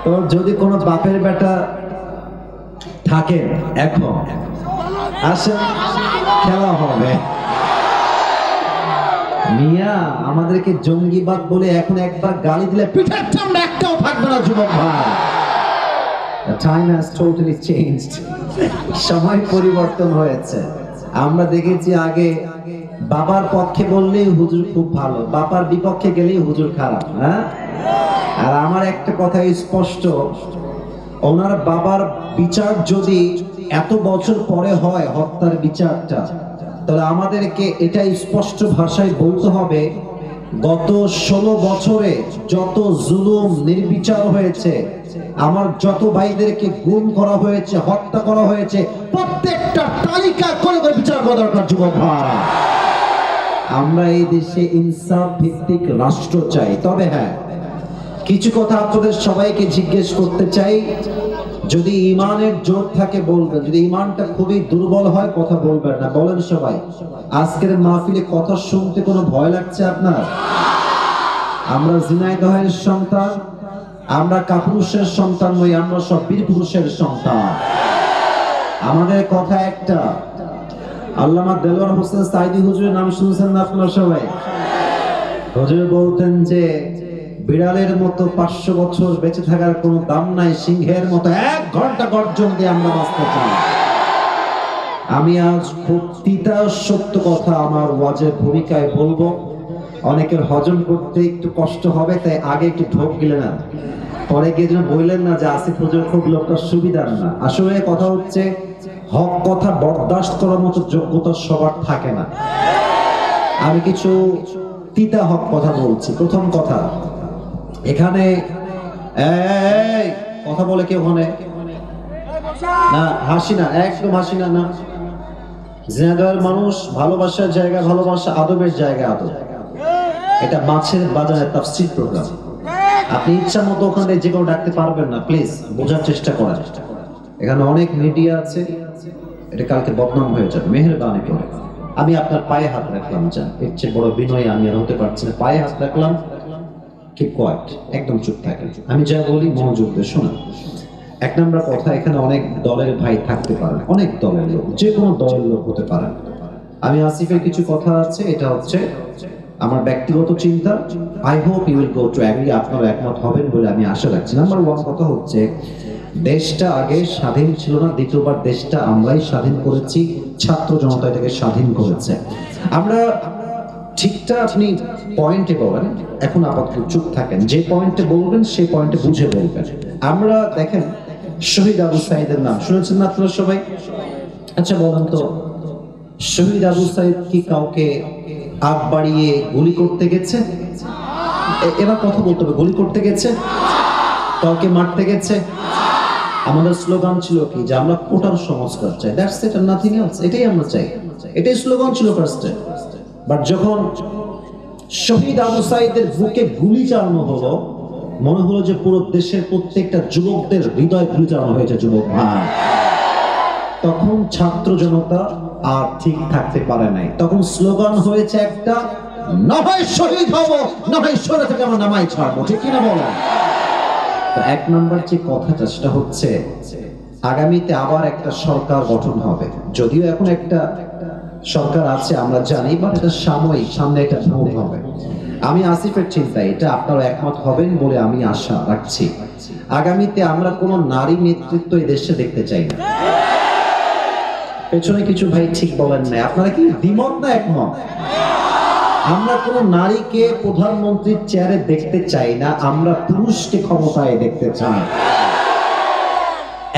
তো যদি কোনো বাপের বেটা থাকে এখন আসেন খেলা হবে। মিয়া আমাদেরকে জঙ্গিবাদ বলে এখন একবার গালি দিলে পিঠের চামড়া একটাও থাকবে না যুবক ভাই। The time has totally changed. সময় পরিবর্তন হয়েছে। আমরা দেখেছি আগে বাবার পক্ষে বললেই হুজুর খুব ভালো, বাবার বিপক্ষে গেলেই হুজুর খারাপ। হ্যাঁ, আর আমার একটা কথা স্পষ্ট, ওনার বাবার বিচার যদি এত বছর পরে হয় হত্যার বিচারটা, তাহলে আমাদেরকে এটা স্পষ্ট ভাষায় বলতে হবে গত 16 বছরে যত জুলুম নির্বিচার হয়েছে, আমার যত ভাইদেরকে গুম করা হয়েছে, হত্যা করা হয়েছে, প্রত্যেকটা তালিকা করে করে বিচার করা দরকার যুবক ভাই। আমরা এই দেশে ইনসাফ ভিত্তিক রাষ্ট্র চাই। তবে হ্যাঁ, কিছু কথা আপনাদের সবাইকে জিজ্ঞেস করতে চাই। যদি ইমানের জোর থাকে বলবেন, যদি ইমানটা খুবই দুর্বল হয় কথা বলবেন না। বলেন সবাই, আজকের মাহফিলে কথা শুনতে কোনো ভয় লাগছে আপনার? আমরা ঝিনাইদহের সন্তান, আমরা কাপুরুষের সন্তান নই, আমরা সব বীর পুরুষের সন্তান। আমাদের কথা একটা। আল্লামা দেলোয়ার হোসেন সাইদি হুজুরের নাম শুনছেন না আপনারা সবাই? হুজুর বলতেন যে বিড়ালের মতো 500 বছর বেঁচে থাকার কোনো দাম নাই, সিংহের মতো 1 ঘন্টা গর্জন দিয়ে আমরা বাঁচতে চাই। আমি আজ খুব তিতা সত্য কথা আমার ওয়াজের ভূমিকায় বলবো। অনেকের হজম করতে একটু কষ্ট হবে, তাই আগে একটু ঢোক গেলে না, পরে গিয়ে যেন বললেন না যে আসিফ হুজুর খুব লোকটা সুবিধার না। আসলে কথা হচ্ছে, হক কথা বরদাস্ত করার মতো যোগ্যতা সবার থাকে না। আমি কিছু তিতা হক কথা বলছি। প্রথম কথা, এখানে এই কথা বলে কেউ ওখানে না, হাসি না, একদম হাসি না। না, ঝিনাইদহের মানুষ ভালোবাসার জায়গা ভালোবাসা, আদবের জায়গা আদব। এটা মাছের বাজারে তাফসীর প্রোগ্রাম। আপনি ইচ্ছা মতো ওখানে যে কেউ ডাকতে পারবেন না। প্লিজ বোঝার চেষ্টা করার। এখানে অনেক মিডিয়া আছে, এটা কালকে বদনাম হয়ে যাবে, মেহেরবানি করে। আমি আপনার পায়ে হাত রাখলাম, যান, এর চেয়ে বড় বিনয় আমি আর হতে পারছি না। পায়ে হাত রাখলাম, কিপ কোয়াইট, একদম চুপ থাকেন। আমি যা বলি মনোযোগ দিয়ে শোনা। 1 নম্বর কথা, এখানে অনেক দলের ভাই থাকতে পারেন, অনেক দলের লোক, যে কোনো দলের লোক হতে পারেন। আমি আসিফের কিছু কথা আছে, এটা হচ্ছে আমার ব্যক্তিগত চিন্তা। I hope you will go to agree, আপনারা একমত হবেন বলে আমি আশা রাখছি। নাম্বার 1 কথা হচ্ছে, দেশটা আগে স্বাধীন ছিল না, দ্বিতীয়বার দেশটা আমরাই স্বাধীন করেছি, ছাত্র জনতা এটাকে স্বাধীন করেছে। আমরা ঠিকটা আপনি পয়েন্টে বলেন, এখন আপাতত চুপ থাকেন, যে পয়েন্টে বলবেন সেই পয়েন্টে বুঝে বলবেন। আমরা দেখেন, শহীদ আবু সাইদের নাম শুনেছেন না আপনারা সবাই? আচ্ছা বলেন তো, শহীদ আবু সাইদ কি কাউকে আগ বাড়িয়ে গুলি করতে গেছে? এবার কথা বলতে হবে, গুলি করতে গেছে? কাউকে মারতে গেছে? আমাদের স্লোগান ছিল কি, যে আমরা কোটার সংস্কার চাই, that's it and nothing else. এটাই আমরা চাই, এটাই স্লোগান ছিল ফার্স্টে। বাট যখন শহীদ আবু সাইদের বুকে গুলি চালানো হলো, মনে হলো যে পুরো দেশের প্রত্যেকটা যুবকদের হৃদয় গুলি চালানো হয়েছে। যুবক ভাই, তখন ছাত্র জনতা আর ঠিক থাকতে পারে নাই। তখন স্লোগান হয়েছে একটা, না হয় শহীদ হব, না হয় সরে থেকে আমরা নামাই ছাড়বো। ঠিক কিনা বলেন? 1 নম্বর যে কথাটা, সেটা হচ্ছে আগামীতে আবার একটা সরকার গঠন হবে। যদিও এখন একটা সরকার আছে আমরা জানি, বাট এটা সাময়িক, সামনে একটা ভোট হবে। আমি আসিফের চিন্তায় এটা আপনারা একমত হবেন বলে আমি আশা রাখছি। আগামীতে আমরা কোনো নারী নেতৃত্ব এই দেশে দেখতে চাই না। পেছনে কিছু ভাই ঠিক বলেন না, আপনারা কি দ্বিমত না একমত? আমরা কোন নারীকে প্রধানমন্ত্রীর চেয়ারে দেখতে চাই না, আমরা পুরুষকে ক্ষমতায় দেখতে চাই।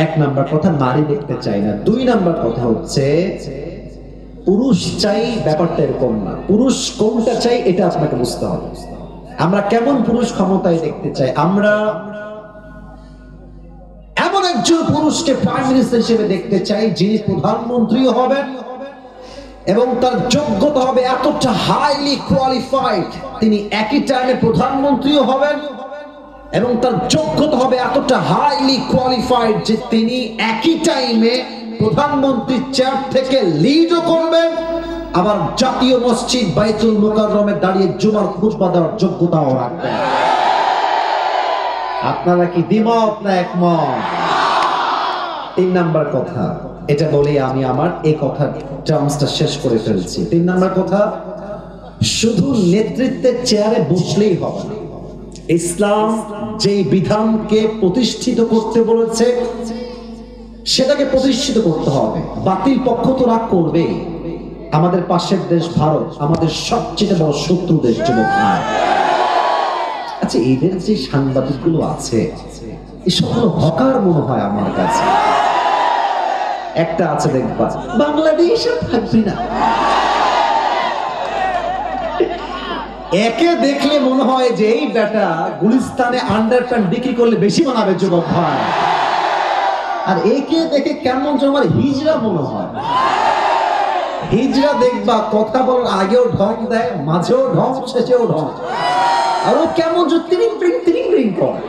1 নম্বর কথা, নারী দেখতে চাই না। 2 নম্বর কথা হচ্ছে, পুরুষ চাই ব্যাপারটা এরকম না, পুরুষ কোনটা চাই এটা আপনাকে বুঝতে হবে। আমরা কেমন পুরুষ ক্ষমতায় দেখতে চাই? আমরা এমন একজন পুরুষকে প্রাইম মিনিস্টার হিসেবে দেখতে চাই, যিনি প্রধানমন্ত্রীও হবেন এবং তার যোগ্যতা হবে এতটা হাইলি কোয়ালিফাইড, তিনি একই টাইমে প্রধানমন্ত্রীও হবেন এবং তার যোগ্যতা হবে এতটা হাইলি কোয়ালিফাইড যে তিনি একই টাইমে প্রধানমন্ত্রীর চেয়ার থেকে লিডও করবেন, আবার জাতীয় মসজিদ বাইতুল মুকাররমে দাঁড়িয়ে জুমার খুতবা দেওয়ার যোগ্যতাও রাখবেন। আপনারা কি দ্বিমত না একমত? 3 নাম্বার কথা, এটা বলে আমি আমার এই কথার টার্মসটা শেষ করে ফেলছি। 3 নাম্বার কথা, শুধু নেতৃত্বের চেয়ারে বসলেই হবে না। ইসলাম যে বিধানকে প্রতিষ্ঠিত করতে বলেছে সেটাকে প্রতিষ্ঠিত করতে হবে। বাতিল পক্ষ তো রাগ করবে। আমাদের পাশের দেশ ভারত আমাদের সবচেয়ে বড় শত্রু দেশ যুবক ভাই। আচ্ছা, এদের যে সাংবাদিক গুলো আছে এসব হলো হকার মনে হয় আমার কাছে। একটা আছে দেখবা, বাংলাদেশ আর থাকবি না, একে দেখলে মনে হয় যে এই বেটা গুলিস্তানে আন্ডারপ্যান্ট বিক্রি করলে বেশি বানাবে যুবক ভাই। আর একে দেখে কেমন যেন আমার হিজড়া মনে হয়। হিজড়া দেখবা কথা বলার আগেও ঢং দেয়, মাঝেও ঢং, শেষেও ঢং। আর ও কেমন যে তিরিং তিরিং করে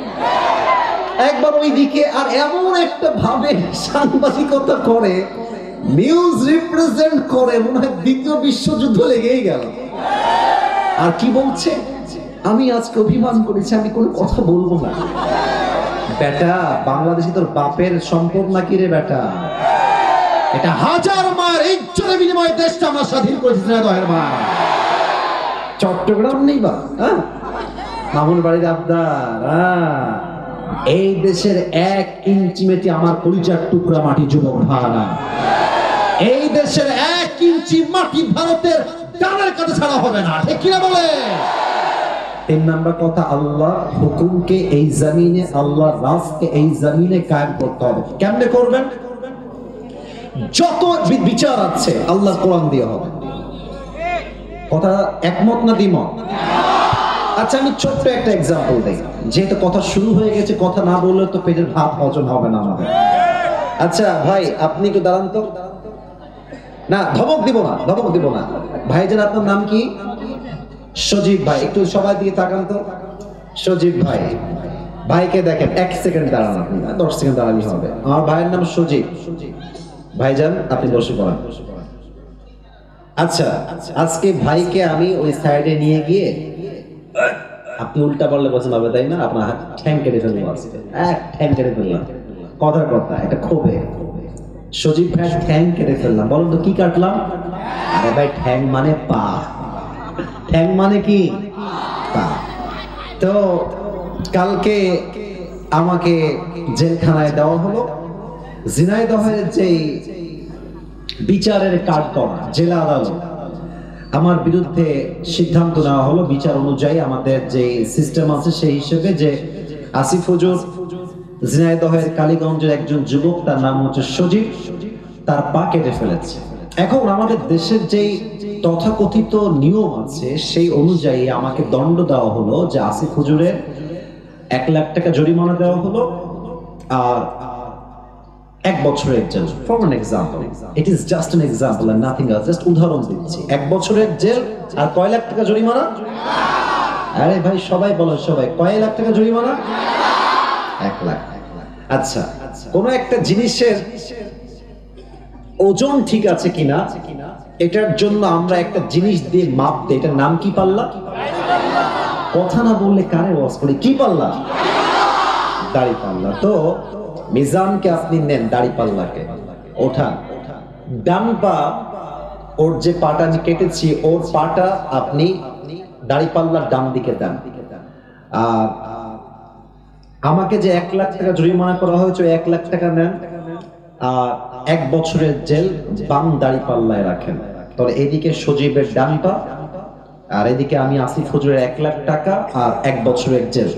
একবার ওই দিকে, আর এমন একটা ভাবে সাংবাদিকতা করে, নিউজ রিপ্রেজেন্ট করে, মনে হয় দ্বিতীয় বিশ্বযুদ্ধ লেগেই গেল। আর কি বলছে, আমি আজকে অভিমান করেছি, আমি কোনো কথা বলবো না। বেটা, বাংলাদেশে তোর বাপের সম্পদ নাকি রে বেটা? এটা হাজার মার ইজ্জতের বিনিময়ে দেশটা আমরা স্বাধীন করেছি। চট্টগ্রাম নেই বা মামুন বাড়ির আবদার, এই দেশের 1 ইঞ্চি মেটি আমার পরিচয় টুকরা মাটি যুবক ভাড়া। এই দেশের 1 ইঞ্চি মাটি ভারতের ডানের কাছে ছাড়া হবে না, ঠিক কিনা বলে? 3 নাম্বার কথা, আল্লাহ হুকুমকে এই জমিনে, আল্লাহ রাজকে এই জমিনে কায়েম করতে হবে। কেমনে করবেন? যত বিচার আছে আল্লাহর কোরআন দিয়ে হবে। কথা একমত না দ্বিমত? আচ্ছা, আমি ছোট্ট একটা এক্সাম্পল দেই, যেহেতু কথা শুরু হয়ে গেছে, কথা না বললে তো পেটের ভাত হজম হবে না আমাদের। আচ্ছা ভাই, আপনি একটু দাঁড়ান তো। না, ধমক দিব না। ভাইজান, আপনার নাম কি? সজীব ভাই। একটু সবাই দিয়ে তাকান তো। সজীব ভাই, ভাইকে দেখেন। 1 সেকেন্ড দাঁড়ান, আপনি 10 সেকেন্ড দাঁড়ালে হবে। আমার ভাইয়ের নাম সজীব। ভাইজান, আপনি বসে পড়েন। আচ্ছা, আজকে ভাইকে আমি ওই সাইডে নিয়ে গিয়ে, আপনি উল্টা বললে পছন্দ হবে তাই না? আপনার ঠ্যাং কেটে ফেলবো আজকে, ঠ্যাং কেটে ফেললাম। কথার কথা, এটা ক্ষোভে সজীব ভাই ঠ্যাং কেটে ফেললাম। বলুন তো কি কাটলাম? আরে ভাই, ঠ্যাং মানে পা। ঠ্যাং মানে কি? পা। তো কালকে আমাকে জেলখানায় দেওয়া হলো। ঝিনাইদহের যে বিচারের কাঠগড়া জেলা আদালত, আমার বিরুদ্ধে সিদ্ধান্ত নেওয়া হলো বিচার অনুযায়ী আমাদের যে সিস্টেম আছে সেই হিসেবে, যে আসিফ হুজুর ঝিনাইদহের কালীগঞ্জের একজন যুবক, তার নাম হচ্ছে সজীব, তার পা কেটে ফেলেছে। এখন আমাদের দেশের যেই তথাকথিত নিয়ম আছে সেই অনুযায়ী আমাকে দণ্ড দেওয়া হলো, যে আসিফ হুজুরের 1 লাখ টাকা জরিমানা দেওয়া হলো, আর 1 বছরের জেল। For an example, it is just an example and nothing else, just উদাহরণ দিচ্ছি। 1 বছরের জেল আর কয় লাখ টাকা জরিমানা? আরে ভাই, সবাই বলো, সবাই কয় লাখ টাকা জরিমানা? 1 লাখ। আচ্ছা, কোন একটা জিনিসের ওজন ঠিক আছে কিনা এটার জন্য আমরা একটা জিনিস দিয়ে মাপ দিই, এটার নাম কি? পাল্লা। কথা না বললে কারে ওয়াজ করি? কি পাল্লা? দাড়ি পাল্লা। তো মিজানকে আপনি নেন, দাড়ি পাল্লাকে ওঠান, ডান পা, ওর যে পাটা আমি কেটেছি ওর পাটা আপনি দাড়ি পাল্লার ডান দিকে দেন। আর আমাকে যে 1 লাখ টাকা জরিমানা করা হয়েছে 1 লাখ টাকা নেন, আর 1 বছরের জেল বাম দাড়ি পাল্লায় রাখেন। তাহলে এদিকে সজীবের ডান পা, আর এদিকে আমি আসিফ হুজুরের 1 লাখ টাকা আর 1 বছরের জেল।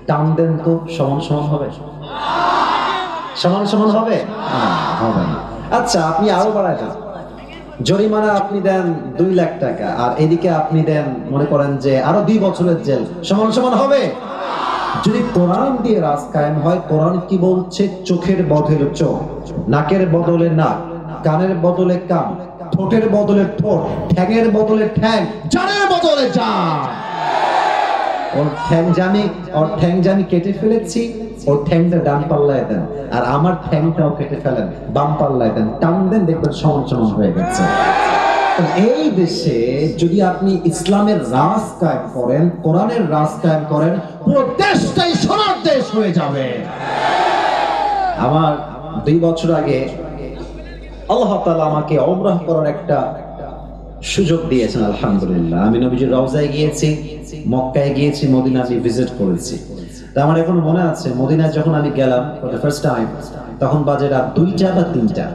টান দেন তো, সমান সমান হবে? সমান সমান হবে? হবে না। আচ্ছা, আপনি আরো বাড়ায় দেন, জরিমানা আপনি দেন 2 লাখ টাকা, আর এদিকে আপনি দেন মনে করেন যে আরো 2 বছরের জেল। সমান সমান হবে? যদি কোরআন দিয়ে রাজ কায়েম হয়, কোরআন কি বলছে? চোখের বদলে চোখ, নাকের বদলে নাক, কানের বদলে কান, ঠোঁটের বদলে ঠোঁট, ঠ্যাঙের বদলে ঠ্যাং, জানের বদলে জান। ওর ঠ্যাং জানি কেটে ফেলেছি, ওর ঠ্যাংটা ডান পাল্লায় দেন, আর আমার ঠ্যাংটাও কেটে ফেলেন, বাম পাল্লায় দেন, টান দেন, দেখবেন সমান সমান হয়ে গেছে। এই দেশে যদি আপনি ইসলামের রাজ কায়েম করেন, কোরআনের রাজ কায়েম করেন, পুরো দেশটাই সোনার দেশ হয়ে যাবে। আমার 2 বছর আগে আল্লাহ তাআলা আমাকে উমরাহ করার একটা সুযোগ দিয়েছেন, আলহামদুলিল্লাহ। আমি নবীজির রওজায় গিয়েছি, মক্কায় গিয়েছি, মদিনা আমি ভিজিট করেছি। তা আমার এখনো মনে আছে, মদিনায় যখন আমি গেলাম ফর দ্য ফার্স্ট টাইম, তখন বাজে রাত 2টা বা 3টা।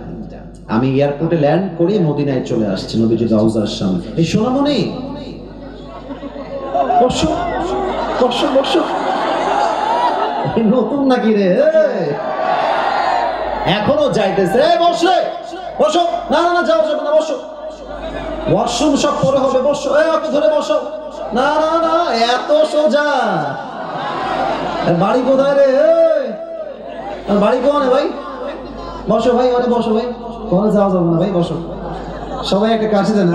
আমি এয়ারপোর্টে ল্যান্ড করে মদিনায় চলে আসছি নবীজির রওজার সামনে। এই সোনামণি, বসো বসো বসো। নতুন নাকি রে? এখনো যাইতেছে। বসে বসো। না না না, যাও যাবে না, বসো। ওয়াশরুম সব পরে হবে, বসো। ওকে ধরে বসো। না না না, এত সোজা। বাড়ি কোথায় রে? বাড়ি কোনে ভাই? বসো ভাই, ওরে বসো ভাই। কোনে যাওয়া যাবে না ভাই, বসো। সবাই একটা কাছে দেন।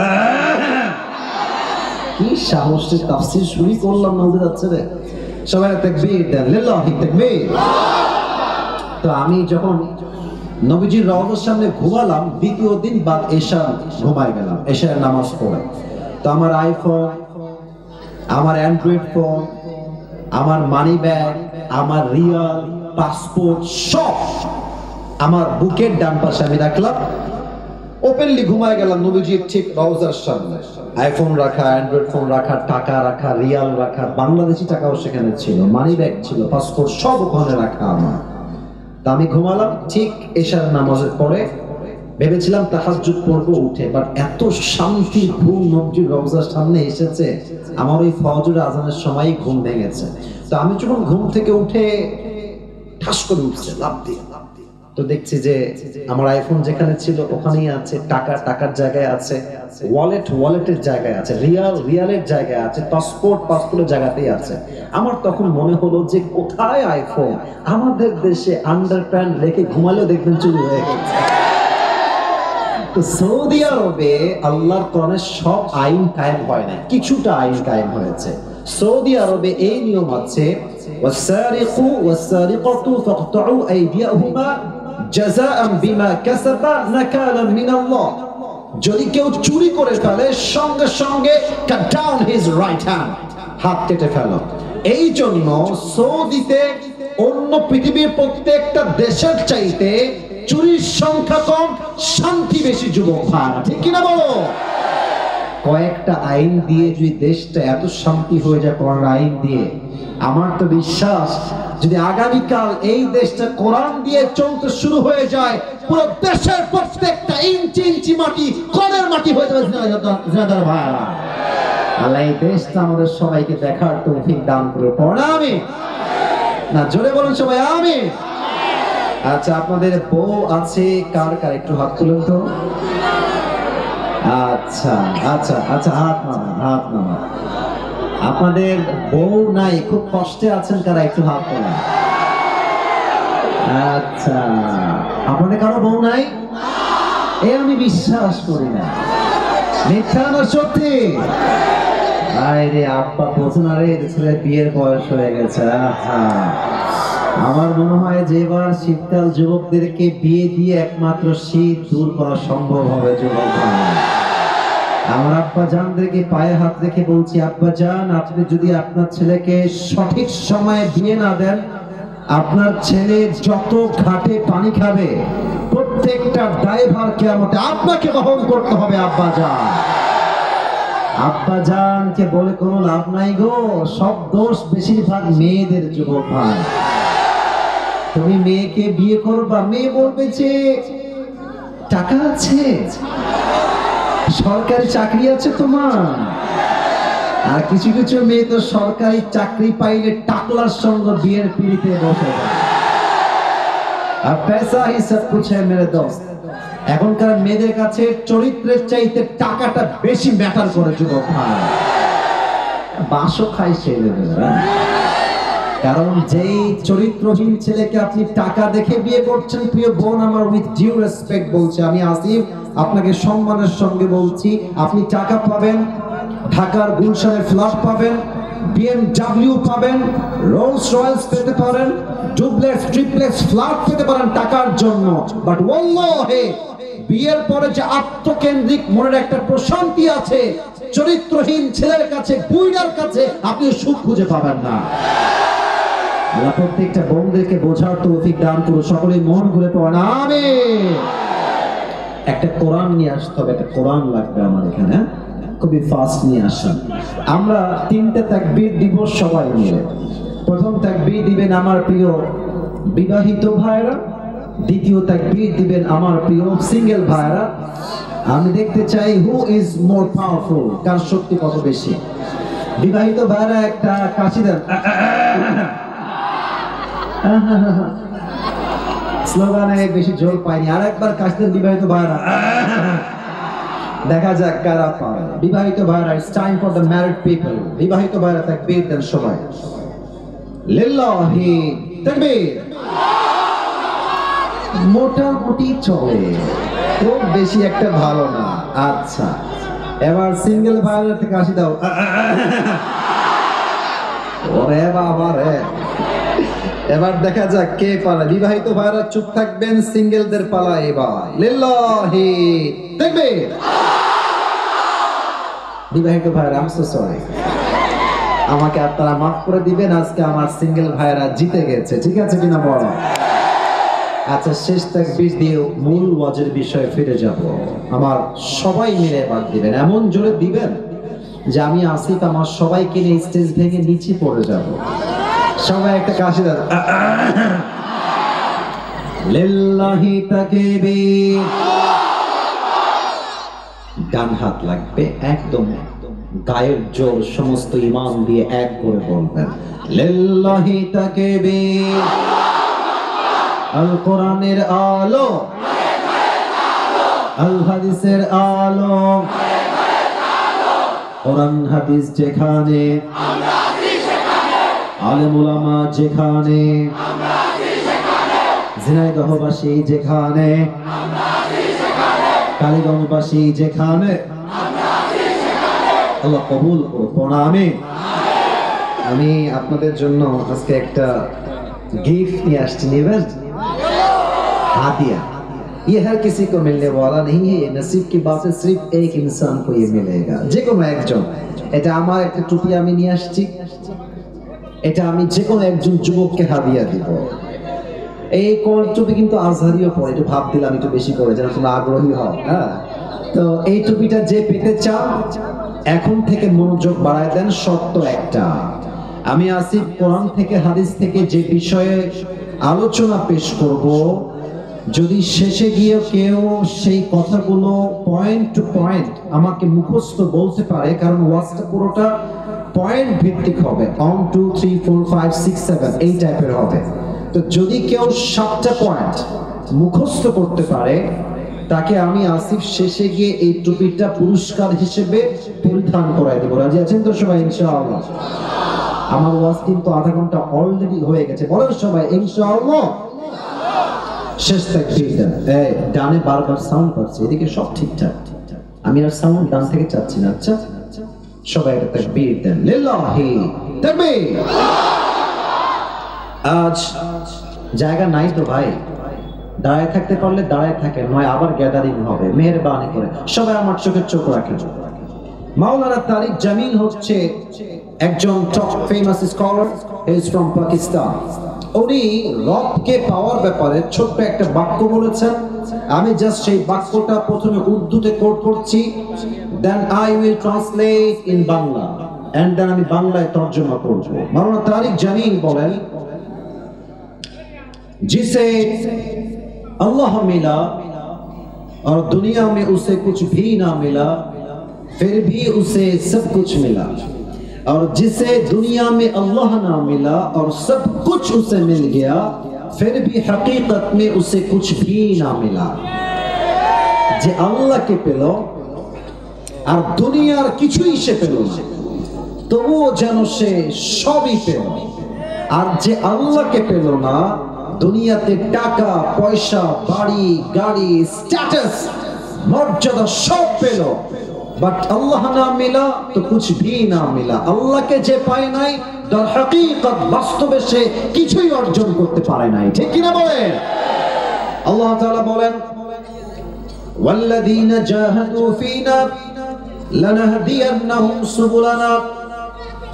কি সাহসে তাফসীর শুরু করলাম না, উঠে যাচ্ছে রে। সবাই তাকবীর দেন, লিল্লাহি তাকবীর। তো আমি যখন নবীজির রওজার সামনে ঘুমালাম, দ্বিতীয় দিন বাদ এশা ঘুমায় গেলাম, এশার নামাজ পড়ে। তো আমার আইফোন, আমার অ্যান্ড্রয়েড ফোন, আমার মানি ব্যাগ, আমার রিয়াল, পাসপোর্ট সব আমার বুকের ডান পাশে আমি রাখলাম। ওপেনলি ঘুমায় গেলাম নবীজির ঠিক রওজার সামনে। আইফোন রাখা, অ্যান্ড্রয়েড ফোন রাখা, টাকা রাখা, রিয়াল রাখা, বাংলাদেশি টাকাও সেখানে ছিল, মানি ব্যাগ ছিল, পাসপোর্ট সব ওখানে রাখা আমার। তা আমি ঘুমালাম, ঠিক এশার নামাজের পরে ভেবেছিলাম তাহাজ্জুদ পড়বো উঠে, বাট এত শান্তি ঘুম নবীজির রওজার সামনে এসেছে, আমার ওই ফজর আজানের সময়ই ঘুম ভেঙেছে। তো আমি যখন ঘুম থেকে উঠে ঠাস করে উঠছে, লাফ দিয়ে, তো দেখছি যে আমার আইফোন যেখানে ছিল ওখানেই আছে, টাকা টাকার জায়গায় আছে, ওয়ালেট ওয়ালেটের জায়গায় আছে, রিয়াল রিয়ালের জায়গায় আছে, পাসপোর্ট পাসপোর্টের জায়গাতেই আছে। আমার তখন মনে হলো যে কোথায় আইফোন? আমাদের দেশে আন্ডারপ্যান্ট রেখে ঘুমালেও দেখবেন চুরি হয়ে গেছে। তো সৌদি আরবে আল্লাহর কোরআনে সব আইন কায়েম হয় না, কিছুটা আইন কায়েম হয়েছে। সৌদি আরবে এই নিয়ম আছে, ওয়াসারিকু ওয়াসারিকাতু ফাকতাউ আইদিয়াহুমা জাযাআন বিমা কাসাবা নাকালান মিনাল্লাহ। যদি কেউ চুরি করে ফেলে, সঙ্গে সঙ্গে cut down his right hand, হাত কেটে ফেলো। এই জন্য সৌদিতে অন্য পৃথিবীর প্রত্যেকটা দেশের চাইতে চুরির সংখ্যা কম, শান্তি বেশি। যুবক ভাই, ঠিক কিনা বলো? কয়েকটা আইন দিয়ে যদি দেশটা এত শান্তি হয়ে যায়, কোরআন আইন দিয়ে, আমার তো বিশ্বাস যদি আগামীকাল এই দেশটা কোরআন দিয়ে চলতে শুরু হয়ে যায়, পুরো দেশের প্রত্যেকটা ইঞ্চি ইঞ্চি মাটি কোরআনের মাটি হয়ে যাবে। জিনাদার ভাইরা, আল্লাহ এই দেশটা আমাদের সবাইকে দেখার তৌফিক দান করে। পড়া আমি না, জোরে বলুন সবাই আমিন। আচ্ছা, আপনাদের বউ আছে কার কার? একটু হাত তুলুন তো। আচ্ছা আচ্ছা আচ্ছা, হাত নামান, হাত নামান। আপনাদের বউ নাই, খুব কষ্টে আছেন কারা? একটু হাত তোলেন। আচ্ছা, আপনাদের কারো বউ নাই? এ আমি বিশ্বাস করি না, মিথ্যা না সত্যি? আরে আব্বা বোঝেন, আরে ছেলের বিয়ের বয়স হয়ে গেছে। আমার মনে হয় যে এবার শীতকাল যুবকদেরকে বিয়ে দিয়ে একমাত্র শীত দূর করা সম্ভব হবে। যুবক আমার আব্বা জানদেরকে পায়ে হাত রেখে বলছি, আব্বা জান, আপনি যদি আপনার ছেলেকে সঠিক সময়ে বিয়ে না দেন, আপনার ছেলে যত ঘাটে পানি খাবে প্রত্যেকটা ড্রাইভার কিয়ামতে আপনাকে বহন করতে হবে। আব্বা জান, আব্বা জানকে বলে কোনো লাভ নাই গো, সব দোষ বেশিরভাগ মেয়েদের। যুবক ভাই, তুমি মেয়েকে বিয়ে করবা, মেয়ে বলবে যে টাকা আছে, সরকারি চাকরি আছে তোমার। আর কিছু কিছু মেয়ে তো সরকারি চাকরি পাইলে টাকলার সঙ্গে বিয়ের পিড়িতে বসে যায়। আর পয়সা হি সব কুছ হ্যায় মেরে দোস্ত। এখনকার মেয়েদের কাছে চরিত্রের চাইতে টাকাটা বেশি ম্যাটার করে। যুবক ভাই, বাসও খাই ছেলেমেয়েরা, কারণ যেই চরিত্রহীন ছেলেকে আপনি টাকা দেখে বিয়ে করছেন, প্রিয় বোন আমার, উইথ ডিউ রেসপেক্ট বলছে, আমি আসিফ আপনাকে সম্মানের সঙ্গে বলছি, আপনি টাকা পাবেন, ঢাকার গুলশানে ফ্ল্যাট পাবেন, BMW পাবেন, রোলস রয়েলস পেতে পারেন, ডুপ্লেক্স ট্রিপ্লেক্স ফ্ল্যাট পেতে পারেন টাকার জন্য, বাট ওয়াল্লাহি বিয়ের পরে যে আত্মকেন্দ্রিক মনের একটা প্রশান্তি আছে, চরিত্রহীন ছেলের কাছে, বুইড়ার কাছে আপনি সুখ খুঁজে পাবেন না। আল্লাহ প্রত্যেকটা বোনদেরকে বোঝার তৌফিক দান করুন, সকলে মন খুলে পড়েন আমিন। একটা কোরআন নিয়ে আসতে হবে, একটা কোরআন লাগবে আমার এখানে, খুবই ফাস্ট নিয়ে আসেন। আমরা তিনটে তাকবীর দিব সবাই মিলে। প্রথম তাকবীর দিবেন আমার প্রিয় বিবাহিত ভাইরা, দ্বিতীয় তাকবীর দিবেন আমার প্রিয় সিঙ্গেল ভাইরা। আমি দেখতে চাই হু ইজ মোর পাওয়ারফুল, কার শক্তি কত বেশি। বিবাহিত ভাইরা একটা কাশি দেন, স্লোগানে বেশি জোর পাইনি, আর একবার কাশি দেন বিবাহিত ভাইরা, দেখা যাক কারা পারে। বিবাহিত ভাইরা, it's time for the married people. বিবাহিত ভাইরা তাকবীর দেন সবাই, লিল্লাহি তাকবীর। মোটামুটি চলে, খুব বেশি একটা ভালো না। আচ্ছা, এবার সিঙ্গেল ভাইরা থেকে কাশি দাও, ওরে বাবা রে। এবার দেখা যাক কে পারে। বিবাহিত ভাইরা চুপ থাকবেন, সিঙ্গেলদের পালা এবার, লিল্লাহি তাকবীর। বিবাহিত ভাইরা, আই এম সো সরি, আমাকে আপনারা মাফ করে দিবেন, আজকে আমার সিঙ্গেল ভাইরা জিতে গেছে, ঠিক আছে কিনা বলো? আচ্ছা, শেষ তাকবীর দিয়ে মূল ওয়াজের বিষয়ে ফিরে যাব। আমার সবাই মিলে বাদ দিবেন, এমন জোরে দিবেন যে আমি আসিফ আমার সবাইকে নিয়ে স্টেজ ভেঙে নিচে পড়ে যাব। সবাই একটা কাশি দাও, লিল্লাহি তাকবীর। ডান হাত লাগবে একদম গায়ের জোর, সমস্ত ইমান দিয়ে এক করে বলবেন, লিল্লাহি তাকবীর। আল কোরআনের আলো, আল হাদিসের আলো, কোরআন হাদিস যেখানে, আলেম উলামা যেখানে, ঝিনাইদহবাসী যেখানে, কালীগঞ্জবাসী যেখানে, আল্লাহ কবুল করুন আমিন। আমি আপনাদের জন্য আজকে একটা गिफ्ट নিয়ে আসছি, নেবেন? हादिया, ये हर किसी को मिलने वाला नहीं है, ये नसीब की बात है, सिर्फ एक इंसान को ये मिलेगा, যে কোনো একজন। এটা আমার একটা টুপি আমি নিয়ে আসছি, এটা আমি যে কোনো একজন যুবককে হাদিয়া দিব। এই কোন টুপি কিন্তু আজহারিও পরে, একটু ভাব দিলাম একটু বেশি করে, যেন তোমরা আগ্রহী হও। হ্যাঁ, তো এই টুপিটা যে পেতে চান এখন থেকে মনোযোগ বাড়ায় দেন। শর্ত একটা, আমি আসিফ কোরআন থেকে হাদিস থেকে যে বিষয়ে আলোচনা পেশ করব, যদি শেষে গিয়ে কেউ সেই কথাগুলো পয়েন্ট টু পয়েন্ট আমাকে মুখস্থ বলতে পারে, কারণ ওয়াজটা পুরোটা পয়েন্ট ভিত্তিক হবে, 1 2 3 4 5 6 7 এই টাইপের হবে। তো যদি কেউ 7টা পয়েন্ট মুখস্থ করতে পারে, তাকে আমি আসিফ শেষে গিয়ে এই টুপিটা পুরস্কার হিসেবে পরিধান করায় দেব। রাজি আছেন তো সবাই? ইনশাআল্লাহ। আমার ওয়াজ কিন্তু আধা ঘন্টা অলরেডি হয়ে গেছে, বলেন সবাই ইনশাআল্লাহ। শেষ তাকবীর দেন। এই ডানে বারবার সাউন্ড পাচ্ছে, এদিকে সব ঠিকঠাক, আমি আর সাউন্ড ডান থেকে চাচ্ছি না। আচ্ছা, সবাই একটা তাকবীর দেন, লিল্লাহি তাকবীর। আজ জায়গা নাই তো ভাই, দাঁড়ায় থাকতে পারলে দাঁড়ায় থাকেন, নয় আবার গ্যাদারিং হবে। মেহেরবানি করে সবাই আমার চোখের চোখ রাখেন। মাওলানা তারিক জামিল হচ্ছে একজন top famous scholar, he is from Pakistan. উনি রবকে পাওয়ার ব্যাপারে ছোট্ট একটা বাক্য বলেছেন। আমি জাস্ট সেই বাক্যটা প্রথমে উর্দুতে কোট করছি, then I will translate in Bangla, and then আমি বাংলায় তর্জমা করব। মাওলানা তারিক জামিল বলেন, जिसे अल्लाह मिला और दुनिया में उसे कुछ भी ना मिला, फिर भी उसे सब कुछ मिला, और जिसे दुनिया में अल्लाह ना मिला और सब कुछ उसे मिल गया, फिर भी हकीकत में उसे कुछ भी ना मिला। जे अल्लाह के पेलो और दुनियार किछुई से पेलो ना, तबुओ जेनो से सबई पेलो। और जे अल्लाह के पेलो ना, দুনিয়াতে টাকা পয়সা বাড়ি গাড়ি স্ট্যাটাস মর্যাদা সব পেল, বাট আল্লাহ না মিলা তো কুছ ভি না মিলা। আল্লাহকে যে পায় নাই, তার হাকিকত বাস্তবে সে কিছুই অর্জন করতে পারে নাই, ঠিক কি না বলেন? আল্লাহ তাআলা বলেন, ওয়াল্লাযীনা জাহাদু ফীনা লানাহদিয়ান্নাহুম সুবুলানা।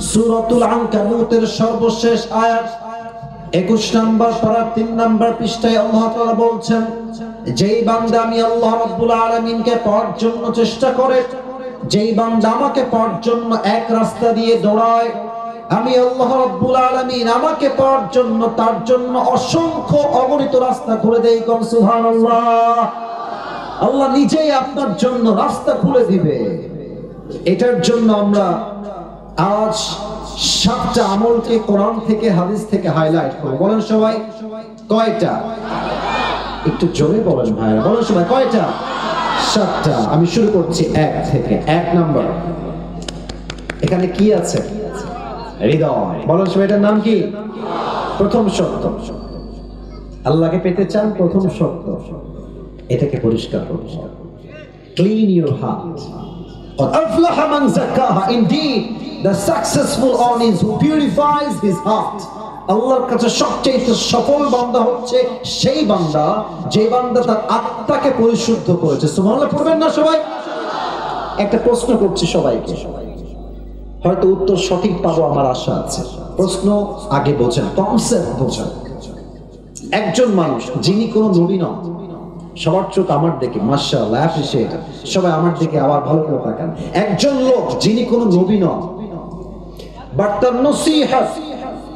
সূরাতুল আনকাবুতের সর্বশেষ আয়াত, 21 নম্বর পারার 3 নম্বর পৃষ্ঠায় আল্লাহ তাআলা বলছেন, যেই বান্দা আমি আল্লাহ রাব্বুল আলামিনকে পাওয়ার জন্য চেষ্টা করে, যেই বান্দা আমাকে পাওয়ার জন্য এক রাস্তা দিয়ে দৌড়ায়, আমি আল্লাহ রাব্বুল আলামিন আমাকে পাওয়ার জন্য তার জন্য অসংখ্য অগণিত রাস্তা খুলে দেই। কোন সুবহানাল্লাহ। আল্লাহ নিজেই আপনার জন্য রাস্তা খুলে দিবে। এটার জন্য আমরা আজ 7টা আমলকে কোরআন থেকে হাদিস থেকে হাইলাইট করব। বলেন সবাই কয়টা? একটু জোরে বলেন ভাইরা, বলেন সবাই কয়টা? 7টা। আমি শুরু করছি 1 থেকে। 1 নাম্বার, এখানে কি আছে? হৃদয়। বলেন সবাই এটার নাম কি? প্রথম শর্ত, আল্লাহকে পেতে চান, প্রথম শর্ত এটাকে পরিষ্কার করুন। Clean your heart. قد أفلح من زكاها. Indeed, the successful one is who purifies his heart. আল্লাহর কাছে সবচেয়ে সফল বান্দা হচ্ছে সেই বান্দা যে বান্দা তার আত্মাকে পরিশুদ্ধ করেছে। সুবহানাল্লাহ পড়বেন না সবাই? একটা প্রশ্ন করছি সবাইকে, হয়তো উত্তর সঠিক পাবো আমার আশা আছে। প্রশ্ন আগে বোঝেন, কনসেপ্ট বোঝেন। একজন মানুষ যিনি কোনো নবী নন, সবার চোখ আমার দিকে, মাশাআল্লাহ, অ্যাপ্রিশিয়েট, সবাই আমার দিকে আবার ভালো করে তাকান। একজন লোক যিনি কোনো নবী নন, বাট তার নসিহত,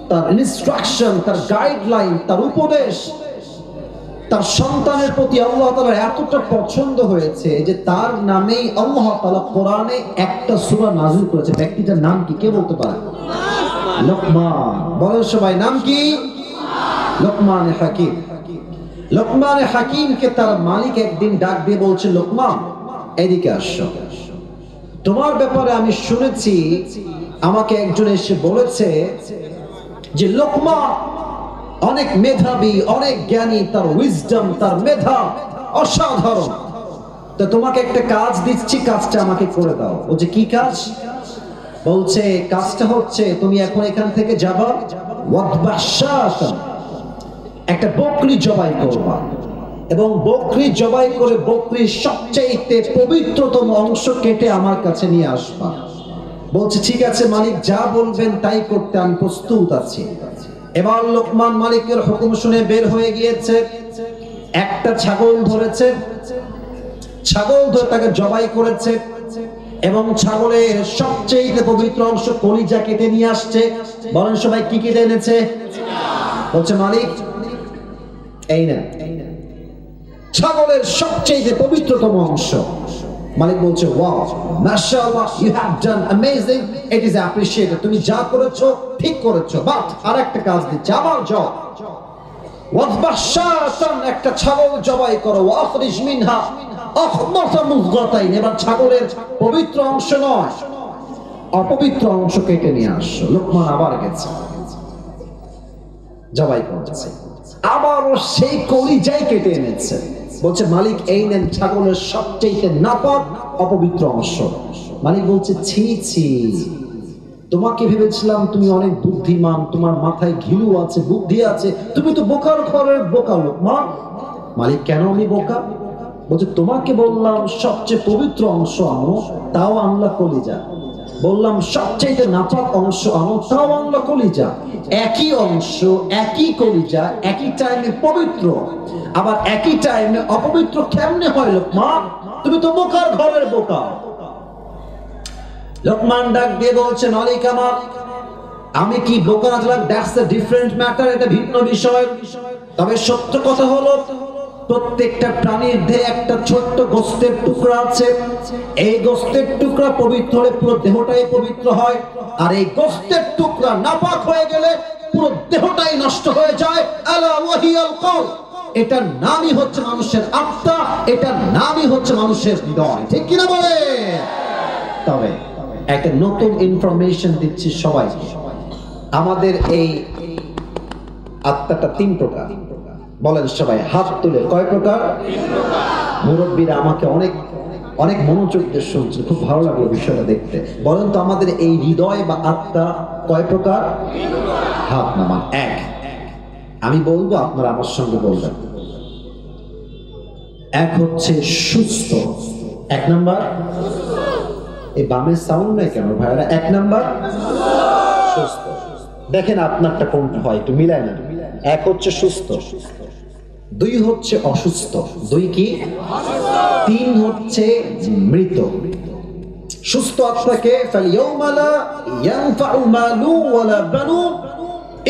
তার ইনস্ট্রাকশন, তার গাইডলাইন, তার উপদেশ তার সন্তানের প্রতি আল্লাহ তাআলার এতটা পছন্দ হয়েছে যে তার নামেই আল্লাহ তাআলা কোরআনে একটা সূরা নাযিল করেছে। ব্যক্তিটার নাম কি? কে বলতে পারে? লোকমান। বলেন সবাই, নাম কি? লোকমান হাকিম। লোকমান হাকিমকে তার মালিক একদিন ডাক দিয়ে বলছে, লোকমান এদিকে আসো, তোমার ব্যাপারে আমি শুনেছি, আমাকে একজন এসে বলেছে যে লোকমান অনেক মেধাবী, অনেক জ্ঞানী, তার উইজডম, তার মেধা অসাধারণ। তো তোমাকে একটা কাজ দিচ্ছি, কাজটা আমাকে করে দাও। ও যে কি কাজ? বলছে কাজটা হচ্ছে তুমি এখন এখান থেকে যাবা, একটা বকরি জবাই করবা এবং বকরি জবাই করে বকরির সবচেয়ে পবিত্রতম অংশ কেটে আমার কাছে নিয়ে আসবা। বলছে ঠিক আছে মালিক, যা বলবেন তাই করতে আমি প্রস্তুত আছি। এবার লোকমান মালিকের হুকুম শুনে বের হয়ে গিয়েছে, একটা ছাগল ধরেছে, ছাগল ধরে তাকে জবাই করেছে এবং ছাগলের সবচেয়ে পবিত্র অংশ কলিজা কেটে নিয়ে আসছে। বলেন সবাই কি কেটে এনেছে? বলছে মালিক এই না, ছাগলের সবচেয়ে পবিত্রতম অংশ। মালিক বলছে ওয়াও, মাশাআল্লাহ, you have done amazing, it is appreciated, তুমি যা করেছো ঠিক করেছো, বাট আরেকটা কাজ দিচ্ছি, আবার যাও, ওয়াযবাহ শাতান, একটা ছাগল জবাই করো, ওয়াখরিজ মিনহা আখমাতা মুযগাতাইন, এবার ছাগলের পবিত্র অংশ নয় অপবিত্র অংশ কেটে নিয়ে আসো। লোকমান আবার গেছে, জবাই করেছে, আবারও সেই কলিজাই কেটে এনেছে। বলছে মালিক এই নেন ছাগলের সবচেয়ে নাপাক অপবিত্র অংশ। মালিক বলছে ছি ছি, তোমাকে ভেবেছিলাম তুমি অনেক বুদ্ধিমান, তোমার মাথায় ঘিলু আছে, বুদ্ধি আছে, তুমি তো বোকার ঘরের বোকা লোকমান। মালিক কেন আমি বোকা? বলছে তোমাকে বললাম সবচেয়ে পবিত্র অংশ আনো, তাও আনলা কলিজা, বললাম সবচেয়ে নাপাক অংশ আনো, তাও আনলা কলিজা। একই অংশ, একই কলিজা, একই টাইমে পবিত্র, আবার একই টাইমে অপবিত্র কেমনে হয় লোকমান? তুমি তো বোকার ঘরের বোকা। লোকমান ডাক দিয়ে বলছে মালিক আমার, আমি কি বোকা রাখলাম, দ্যাটস আ ডিফারেন্ট ম্যাটার, এটা ভিন্ন বিষয়। তবে সত্য কথা হলো প্রত্যেকটা প্রাণীর দেহে একটা ছোট্ট গোস্তের টুকরা আছে, এই গোস্তের টুকরা পবিত্র হলে পুরো দেহটাই পবিত্র হয়, আর এই গোস্তের টুকরা নাপাক হয়ে গেলে পুরো দেহটাই নষ্ট হয়ে যায়। আলা ওয়াহিয়াল কল, এটার নামই হচ্ছে মানুষের আত্মা, এটার নামই হচ্ছে মানুষের হৃদয়। ঠিক কিনা বলে? তবে একটা নতুন ইনফরমেশন দিচ্ছি সবাইকে, আমাদের এই আত্মাটা 3 প্রকার। বলেন সবাই, হাত তুলে, কয় প্রকার? মুরব্বীরা আমাকে অনেক অনেক মনোযোগ দিয়ে শুনছে, খুব ভালো লাগলো বিষয়টা দেখতে। বলেন তো আমাদের এই হৃদয় বা আত্মা কয় প্রকার? হাত নামান। 1, আমি বলবো আপনারা আমার সঙ্গে বলবেন। 1 হচ্ছে সুস্থ। 1 নাম্বার, এই বামের সাউন্ড নাই কেন ভাইরা? 1 নাম্বার সুস্থ। দেখেন আপনারটা কোনটা হয়, একটু মিলায় না। এক হচ্ছে সুস্থ, দুই হচ্ছে অসুস্থ, দুই কি, তিন হচ্ছে মৃত। সুস্থ আত্মাকে ফালইয়াউমা লা ইয়ানফাউ মালু ওয়ালা বানুন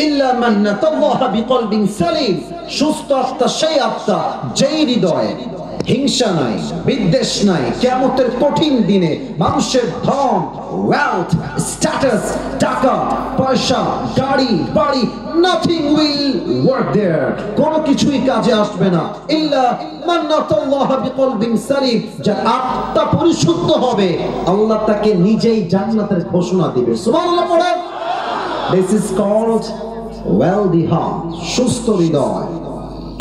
ইল্লা মান আতাল্লাহা বিকলবিন সালিম। সুস্থ আত্মা সেই আত্মা যেই হৃদয়ে হিংসা নাই, বিদ্বেষ নাই, কিয়ামতের কঠিন দিনে মানুষের ধন, ওয়েলথ, স্ট্যাটাস, টাকা পয়সা, গাড়ি বাড়ি, nothing will work there, কোনো কিছুই কাজে আসবে না। ইল্লা মান আতাল্লাহা বিকলবিন সালিম, যার আত্মা পরিশুদ্ধ হবে আল্লাহ তাকে নিজেই জান্নাতের ঘোষণা দিবে। সুবহানাল্লাহ পড়েন। This is called wealthy heart, সুস্থ হৃদয়,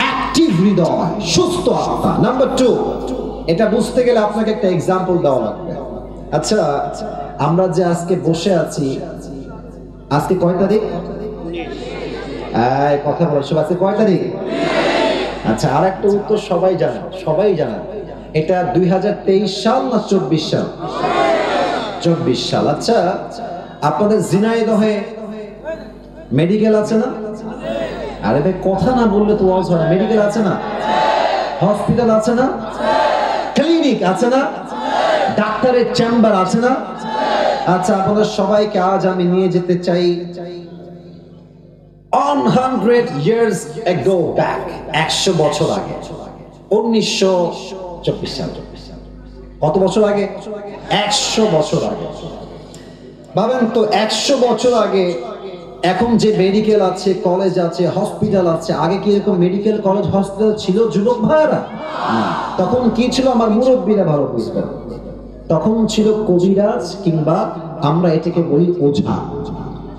অ্যাক্টিভ হৃদয়, সুস্থ আত্মা। নাম্বার 2, এটা বুঝতে গেলে আপনাকে একটা এক্সাম্পল দেওয়া লাগবে। আচ্ছা, আমরা যে আজকে বসে আছি, আজকে কয় তারিখ? কথা বলো সব, আজকে কয় তারিখ? আচ্ছা, আর একটা উত্তর সবাই জানেন, সবাই জানেন, এটা 2023 সাল না 24 সাল? 24 সাল। আচ্ছা, আপনাদের ঝিনাইদহে মেডিকেল আছে না? আরে ভাই, কথা না বললে তো ওয়াজ হয় না। মেডিকেল আছে না? হসপিটাল আছে না? ক্লিনিক আছে না? ডাক্তারের চেম্বার আছে না? আচ্ছা, আপনাদের সবাইকে আজ আমি নিয়ে যেতে চাই 100 years ago back, 100 বছর আগে, 1924 সাল। কত বছর আগে? 100 বছর আগে। ভাবেন তো, 100 বছর আগে এখন যে মেডিকেল আছে, কলেজ আছে, হসপিটাল আছে, আগে কি এরকম মেডিকেল কলেজ হসপিটাল ছিল যুবক ভাইরা? তখন কি ছিল? আমার মুরব্বীরা ভালো বুঝবেন। তখন ছিল কবিরাজ, কিংবা আমরা এটাকে বলি ওঝা।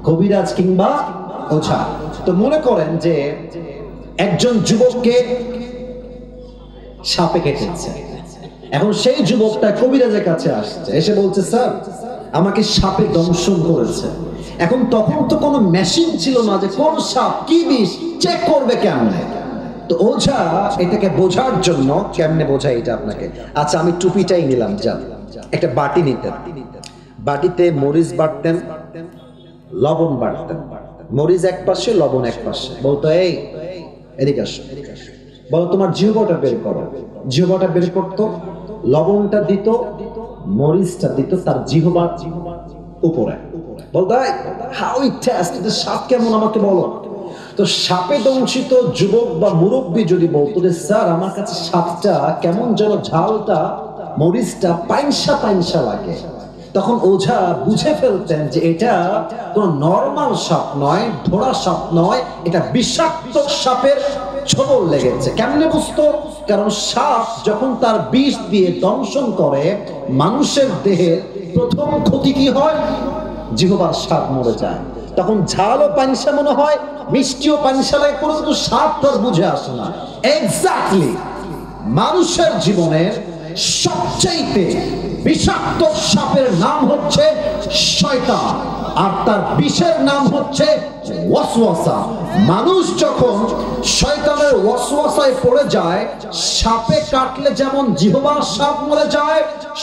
কবিরাজ কিংবা ওঝা। তো মনে করেন যে একজন যুবককে সাপে কেটেছে, এখন সেই যুবকটা কবিরাজের কাছে আসছে, এসে বলছে, স্যার আমাকে সাপে দংশন করেছে। এখন তখন তো কোনো মেশিন ছিল না যে কোন সাপ কি বিষ চেক করবে কেমনে। তো ওঝা এটাকে বোঝার জন্য, কেমনে বোঝায় এটা আপনাকে, আচ্ছা আমি টুপিটাই নিলাম, যা একটা বাটি নিতেন, বাটিতে মরিচ বাটতেন, লবণ বাটতেন, মরিচ এক পাশে লবণ এক পাশে, বলতো এই এদিকে আসো, বলো তোমার জিহ্বাটা বের করো। জিহ্বাটা বের করতো, লবণটা দিত, মরিচটা দিত তার জিহ্বার উপরে, বলতো হাউ ইট টেস্ট, এটা স্বাদ কেমন আমাকে বলো। তো সাপে দংশিত যুবক বা মুরব্বী যদি বলতো যে স্যার আমার কাছে সাপটা কেমন যেন ঝালটা, মরিচটা পাইনসা পাইনসা লাগে, তখন ওঝা বুঝে ফেলতেন যে এটা কোন নরমাল সাপ নয়, ধরা সাপ নয়, এটা বিষাক্ত সাপের ছোবল লেগেছে। কেমনে বুঝতো? কারণ সাপ যখন তার বিষ দিয়ে দংশন করে মানুষের দেহে, প্রথম ক্ষতি কি হয়? জিহ্বার স্বাদ মরে যায়। তখন ঝালও পানিসা মনে হয়, মিষ্টিও পানিসা লাগে, কিন্তু স্বাদ তার বুঝে আসে না। এক্স্যাক্টলি মানুষের জীবনের সবচাইতে বিষাক্ত সাপের নাম হচ্ছে শয়তান, আর তার বিষের নাম হচ্ছে ওয়াসওয়াসা। মানুষ যখন শয়তানের ওয়াসওয়াসায় পড়ে যায়, সাপে কাটলে যেমন জিহ্বার স্বাদ মরে যায়,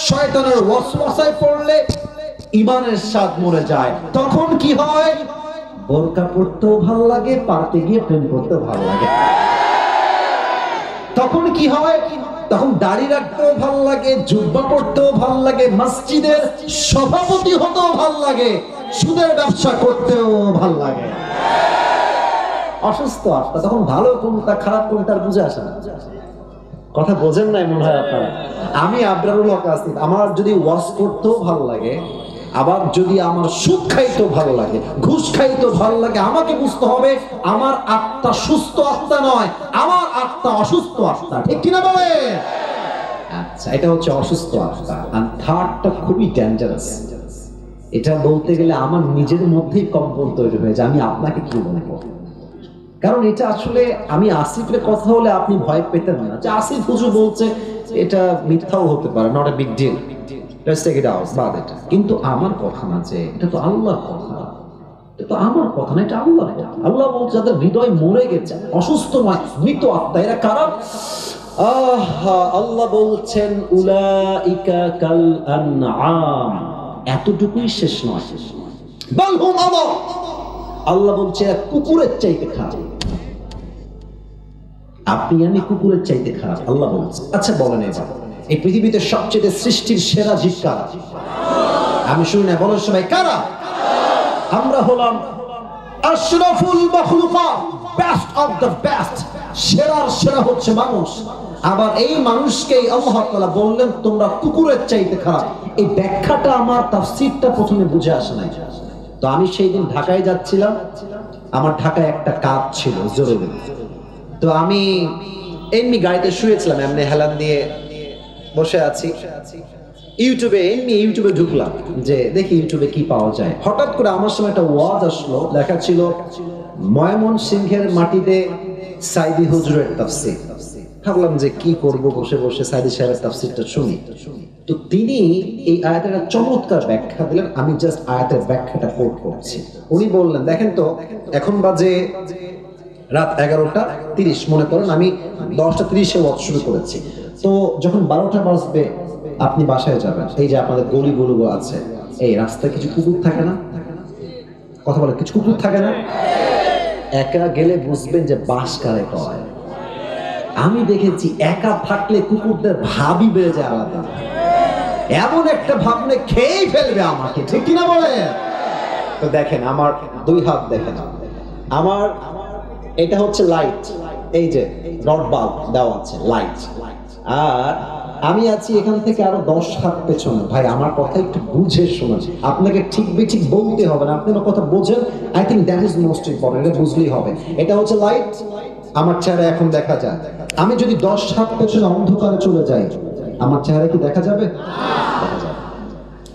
শয়তানের ওয়াসওয়াসায় পড়লে ইমানের স্বাদ মরে যায়। তখন কি হয়? বোরকা পড়তেও ভালো লাগে, পার্কে গিয়ে প্রেম করতেও ভালো লাগে। তখন কি হয়? তখন দাড়ি রাখতেও ভালো লাগে, জুব্বা পড়তেও ভালো লাগে, মসজিদের সভাপতি হতেও ভালো লাগে, সুদের ব্যবসা করতেও ভালো লাগে। অসুস্থ আত্মা তখন ভালো কোনটা খারাপ কোনটা বুঝে আসে না। কথা বোঝেন নাই মনে হয় আপনারা। আমি আবরারুল হক আসিফ, আমার যদি ওয়াজ করতেও ভালো লাগে, আবার যদি আমার সুদ খাইতেও ভালো লাগে, ঘুষ খাইতেও ভালো লাগে, আমাকে বুঝতে হবে আমার আত্মা সুস্থ আত্মা নয়, আমার আত্মা অসুস্থ আত্মা। ঠিক কিনা বলে? আচ্ছা, এটা হচ্ছে অসুস্থ আত্মা। আর থার্ডটা খুবই ডেঞ্জারাস। এটা বলতে গেলে আমার নিজের মধ্যেই কম্পন তৈরি হয়ে যায়, আমি আপনাকে কি বলবো। কারণ এটা আসলে, আমি আসিফের কথা হলে আপনি ভয় পেতেন না যে আসিফ হুজুর বলছে, এটা মিথ্যাও হতে পারে, not a big deal, let's take it out, বাদ এটা। কিন্তু আমার কথা না, যে এটা তো আল্লাহর কথা, এটা তো আমার কথা না, এটা আল্লাহর কথা। আল্লাহ বলছে যাদের হৃদয় মরে গেছে, অসুস্থ নয়, মৃত আত্মা, এরা কারা? আল্লাহ বলছেন উলাইকা কাল আনআম, এতটুকুই শেষ নয়, বাল হুম আযাব। আল্লাহ বলছে কুকুরের চাইতে খারাপ। আপনি আমি কুকুরের চাইতে খারাপ, আল্লাহ বলছে। আচ্ছা বলেন, এবার এই পৃথিবীতে সবচেয়ে সৃষ্টির সেরা জীব কারা? আমি শুনি না, বলেন সবাই কারা? আমরা হলাম আশরাফুল মাখলুকাত, বেস্ট অফ দ্য বেস্ট। সেরার সেরা হচ্ছে মানুষ। আবার এই মানুষকেই আল্লাহ তাআলা বললেন তোমরা কুকুরের চাইতে খারাপ। এই ব্যাখ্যাটা আমার তাফসীরটা প্রথমে বুঝে আসে নাই। তো আমি সেই দিন ঢাকায় যাচ্ছিলাম, আমার ঢাকায় একটা কাজ ছিল জরুরি। তো আমি এমনি গাড়িতে শুয়েছিলাম, এমনি হেলান দিয়ে বসে আছি, ইউটিউবে ঢুকলাম যে দেখি ইউটিউবে কি পাওয়া যায়। হঠাৎ করে আমার সময় একটা ওয়াজ আসলো, লেখা ছিল ময়মনসিংহের মাটিতে সাইদি হুজুরের তাফসীর। ভাবলাম যে কি করব, বসে বসে সাইদি সাহেবের তাফসীরটা শুনি। তো তিনি এই আয়াতের একটা চমৎকার ব্যাখ্যা দিলেন, আমি জাস্ট আয়াতের ব্যাখ্যাটা কোট করছি। উনি বললেন দেখেন তো, এখন বাজে রাত 11:30, মনে করেন আমি 10:30-এ ওয়াজ শুরু করেছি। তো যখন 12টা বাজবে আপনি বাসায় যাবেন, এই যে আপনাদের গলিগুলো আছে, এই রাস্তায় কিছু কুকুর থাকে না? কথা বলে, কিছু কুকুর থাকে না? একা গেলে বুঝবেন যে বাস কারে কয়। আমি দেখেছি একা থাকলে কুকুরদের ভাবই বেড়ে যায় আলাদা, এমন একটা ভাবনে খেয়েই ফেলবে আমাকে, ঠিক কিনা বলে? তো দেখেন আমার দুই হাত, দেখেন আমার এটা হচ্ছে লাইট, এই যে রড বাল্ব দেওয়া আছে লাইট, আর আমি আছি এখান থেকে আরো 10 হাত পেছনে। ভাই আমার কথা একটু বুঝে শোনেন, আপনাকে ঠিক বেঠিক বলতে হবে না, আপনি আমার কথা বোঝেন। I think that is most important, এটা বুঝলেই হবে। এটা হচ্ছে লাইট, আমার চেহারা এখন দেখা যায়। আমি যদি 10 হাত পেছনে অন্ধকারে চলে যাই, আমার চেহারা কি দেখা যাবে? দেখা যাবে।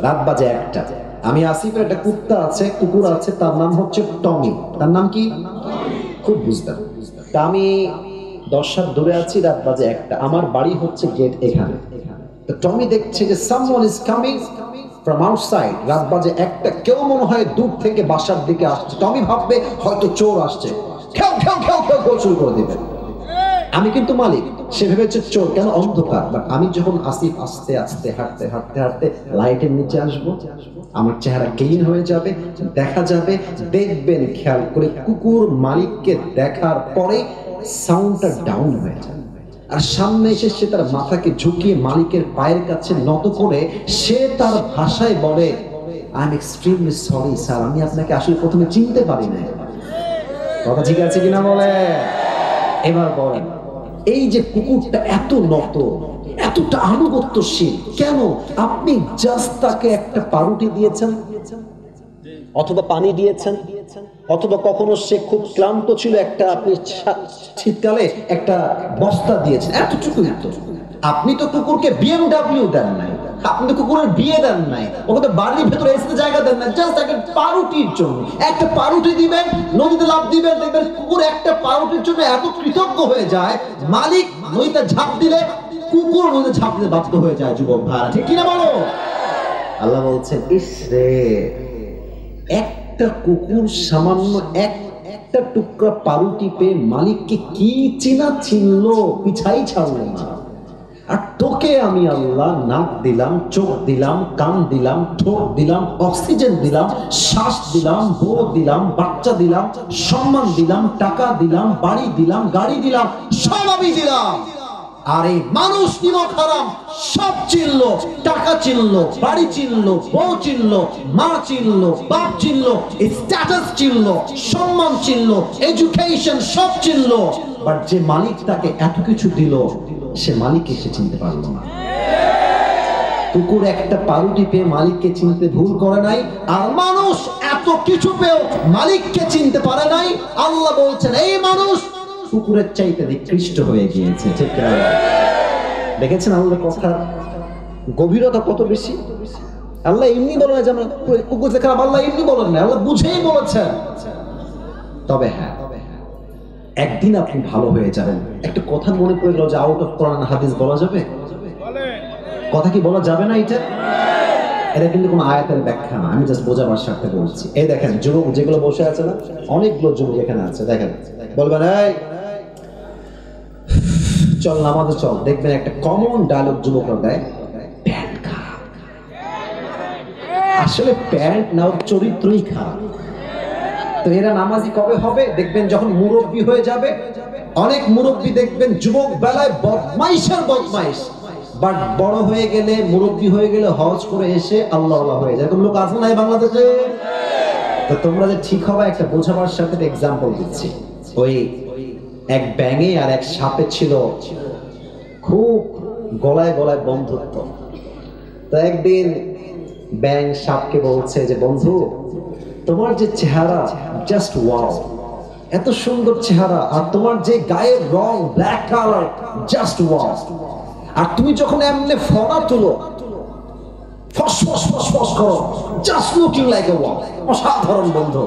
রাত বাজে 1টা, আমি আসিফের একটা কুকুর আছে, তার নাম হচ্ছে টমি। তার নাম কি? খুব বুঝতাম। তা আমি 10 হাত দূরে আছি, রাত বাজে 1টা, আমার বাড়ি হচ্ছে গেট এখানে। তো টমি দেখছে যে someone is coming from outside, রাত বাজে 1টা, কেউ মনে হয় দূর থেকে বাসার দিকে আসছে। টমি ভাববে হয়তো চোর আসছে, খেউ খেউ খেউ খেউ খেউ শুরু করে দিবে। আমি কিন্তু মালিক, সে ভেবেছে চোর, কেন? অন্ধকার। বাট আমি যখন আসিফ আস্তে আস্তে হাঁটতে হাঁটতে হাঁটতে লাইটের নিচে আসবো, আমার চেহারা ক্লিন হয়ে যাবে, দেখা যাবে। দেখবেন খেয়াল করে, কুকুর মালিককে দেখার পরে সাউন্ডটা ডাউন হয়ে যায়, আর সামনে এসে সে তার মাথাকে ঝুঁকিয়ে মালিকের পায়ের কাছে নত করে সে তার ভাষায় বলে I am extremely sorry sir, আমি আপনাকে আসলে প্রথমে চিনতে পারি না। কথা ঠিক আছে কিনা বলে? এবার বলেন, এই যে কুকুরটা এত নত, এতটা আনুগত্যশীল কেন? আপনি জাস্ট তাকে একটা পাউরুটি দিয়েছেন, অথবা পানি দিয়েছেন, অথবা কখনো সে খুব ক্লান্ত ছিল, একটা আপনি শীতকালে একটা বস্তা দিয়েছেন, এতটুকুই তো। আপনি তো কুকুরকে BMW দেন নাই, আপনি তো কুকুরের বিয়ে দেন নাই, ওকে তো বাড়ির ভেতরে এসে জায়গা দেন না, জাস্ট একটা পাউরুটির জন্য। একটা পাউরুটি দিবেন, নদীতে লাফ দিবেন, দেখবেন কুকুর একটা পাউরুটির জন্য এত কৃতজ্ঞ হয়ে যায়, মালিক নদীতে ঝাঁপ দিলে কুকুর নদীতে ঝাঁপ দিতে বাধ্য হয়ে যায়। যুবক ভাইরা, ঠিক কিনা বলো? আল্লাহ বলছেন ইস রে, একটা কুকুর সামান্য একটা টুকরা পাউরুটি পেয়ে মালিককে কি চিনা চিনলো, পিছাই ছাড়লো না। আর তোকে আমি আল্লাহ নাক দিলাম, চোখ দিলাম, কান দিলাম, ঠোঁট দিলাম, অক্সিজেন দিলাম, শ্বাস দিলাম, বউ দিলাম, বাচ্চা দিলাম, সম্মান দিলাম, টাকা দিলাম, বাড়ি দিলাম, গাড়ি দিলাম, সব আমি দিলাম। আর এই মানুষ নিমক হারাম সব চিনলো, টাকা চিনলো, বাড়ি চিনলো, বউ চিনলো, মা চিনলো, বাপ চিনলো, স্ট্যাটাস চিনলো, সম্মান চিনলো, এডুকেশন সব চিনলো, বাট যে মালিক তাকে এত কিছু দিল সে মালিককে সে চিনতে পারলো না। কুকুর একটা পাউরুটি পেয়ে মালিককে চিনতে ভুল করে নাই, আর মানুষ এত কিছু পেয়েও মালিককে চিনতে পারে নাই। আল্লাহ বলছেন এই মানুষ কুকুরের চাইতে নিকৃষ্ট হয়ে গিয়েছে। ঠিক না? দেখেছেন আল্লাহর কথা গভীরতা কত বেশি? আল্লাহ এমনি বলে না যে আমরা কুকুর যে খারাপ, আল্লাহ এমনি বলেন না, আল্লাহ বুঝেই বলেছেন। তবে হ্যাঁ, একদিন আপনি ভালো হয়ে যাবেন। একটা কথা মনে পড়ে গেল যে আউট অফ কোরআন হাদিস বলা যাবে? কথা কি বলা যাবে না? এটা কিন্তু কোনো আয়াতের ব্যাখ্যা না, আমি জাস্ট বোঝাবার স্বার্থে বলছি। এই দেখেন যুবক যেগুলো বসে আছে না, অনেকগুলো যুবক এখানে আছে, দেখেন বলবেন এই চল নামাজে চল, দেখবেন একটা কমন ডায়লগ যুবকরা দেয়, প্যান্ট খারাপ। আসলে প্যান্ট না, ওর চরিত্রই খারাপ। তো এরা নামাজি কবে হবে? দেখবেন যখন মুরব্বী হয়ে যাবে, অনেক মুরব্বী দেখবেন যুবক বেলায় বদমাইশের বদমাইশ, বাট বড় হয়ে গেলে, মুরব্বী হয়ে গেলে হজ করে এসে আল্লাহ আল্লাহ হয়ে যায়। এরকম লোক আছে না এই বাংলাদেশে? তো তোমরা যে ঠিক হবে একটা বোঝাবার সাথে এক্সাম্পল দিচ্ছি। ওই এক ব্যাঙে আর এক সাপে ছিল খুব গলায় গলায় বন্ধুত্ব। তো একদিন ব্যাঙ সাপকে বলছে যে, বন্ধু তোমার যে চেহারা জাস্ট ওয়াও, এত সুন্দর চেহারা, আর তোমার যে গায়ের রং ব্ল্যাক কালার জাস্ট ওয়াও, আর তুমি যখন এমনি ফনা তুলো ফস ফস ফস ফস করো just looking like a wow, অসাধারণ বন্ধু।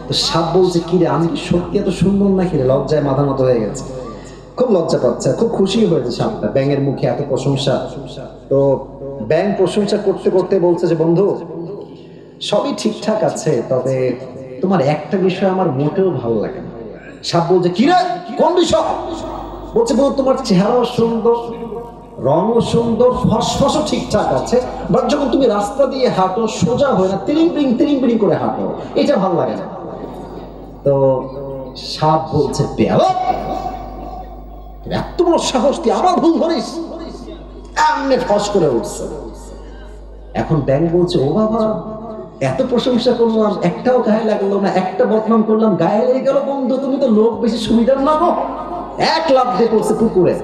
তো সাপ বলছে, কি রে আমি কি সত্যি এত সুন্দর নাকি রে? লজ্জায় মাথা মতো হয়ে গেছে, খুব লজ্জা পাচ্ছে, খুব খুশি হয়েছে সাপটা ব্যাঙের মুখে এত প্রশংসা। তো ব্যাঙ প্রশংসা করতে করতে বলছে যে, বন্ধু সবই ঠিকঠাক আছে, তবে তোমার একটা বিষয় আমার মোটেও ভালো লাগে না। সাপ বলছে, কি রে কোন বিষয়? বলছে, বন্ধু তোমার চেহারাও সুন্দর, রঙও সুন্দর, ফসফসও ঠিকঠাক আছে, বাট যখন তুমি রাস্তা দিয়ে হাঁটো সোজা হয় না, তিরিং বিরিং করে হাঁটো, এটা ভালো লাগে না। তো সাপ বলছে, বেয়াদব, এত বড় সাহস, তুই আমার ভুল ধরিস? এমনি ফস করে উঠছে। এখন ব্যাঙ বলছে, ও বাবা এত প্রশংসা করলাম একটাও গায়ে লাগলো না, একটা বদনাম করলাম গায়ে লেগে গেল। বন্ধু তুমি তো লোক বেশি সুবিধার না গো। এক লাফ দিয়ে পড়ছে পুকুরে।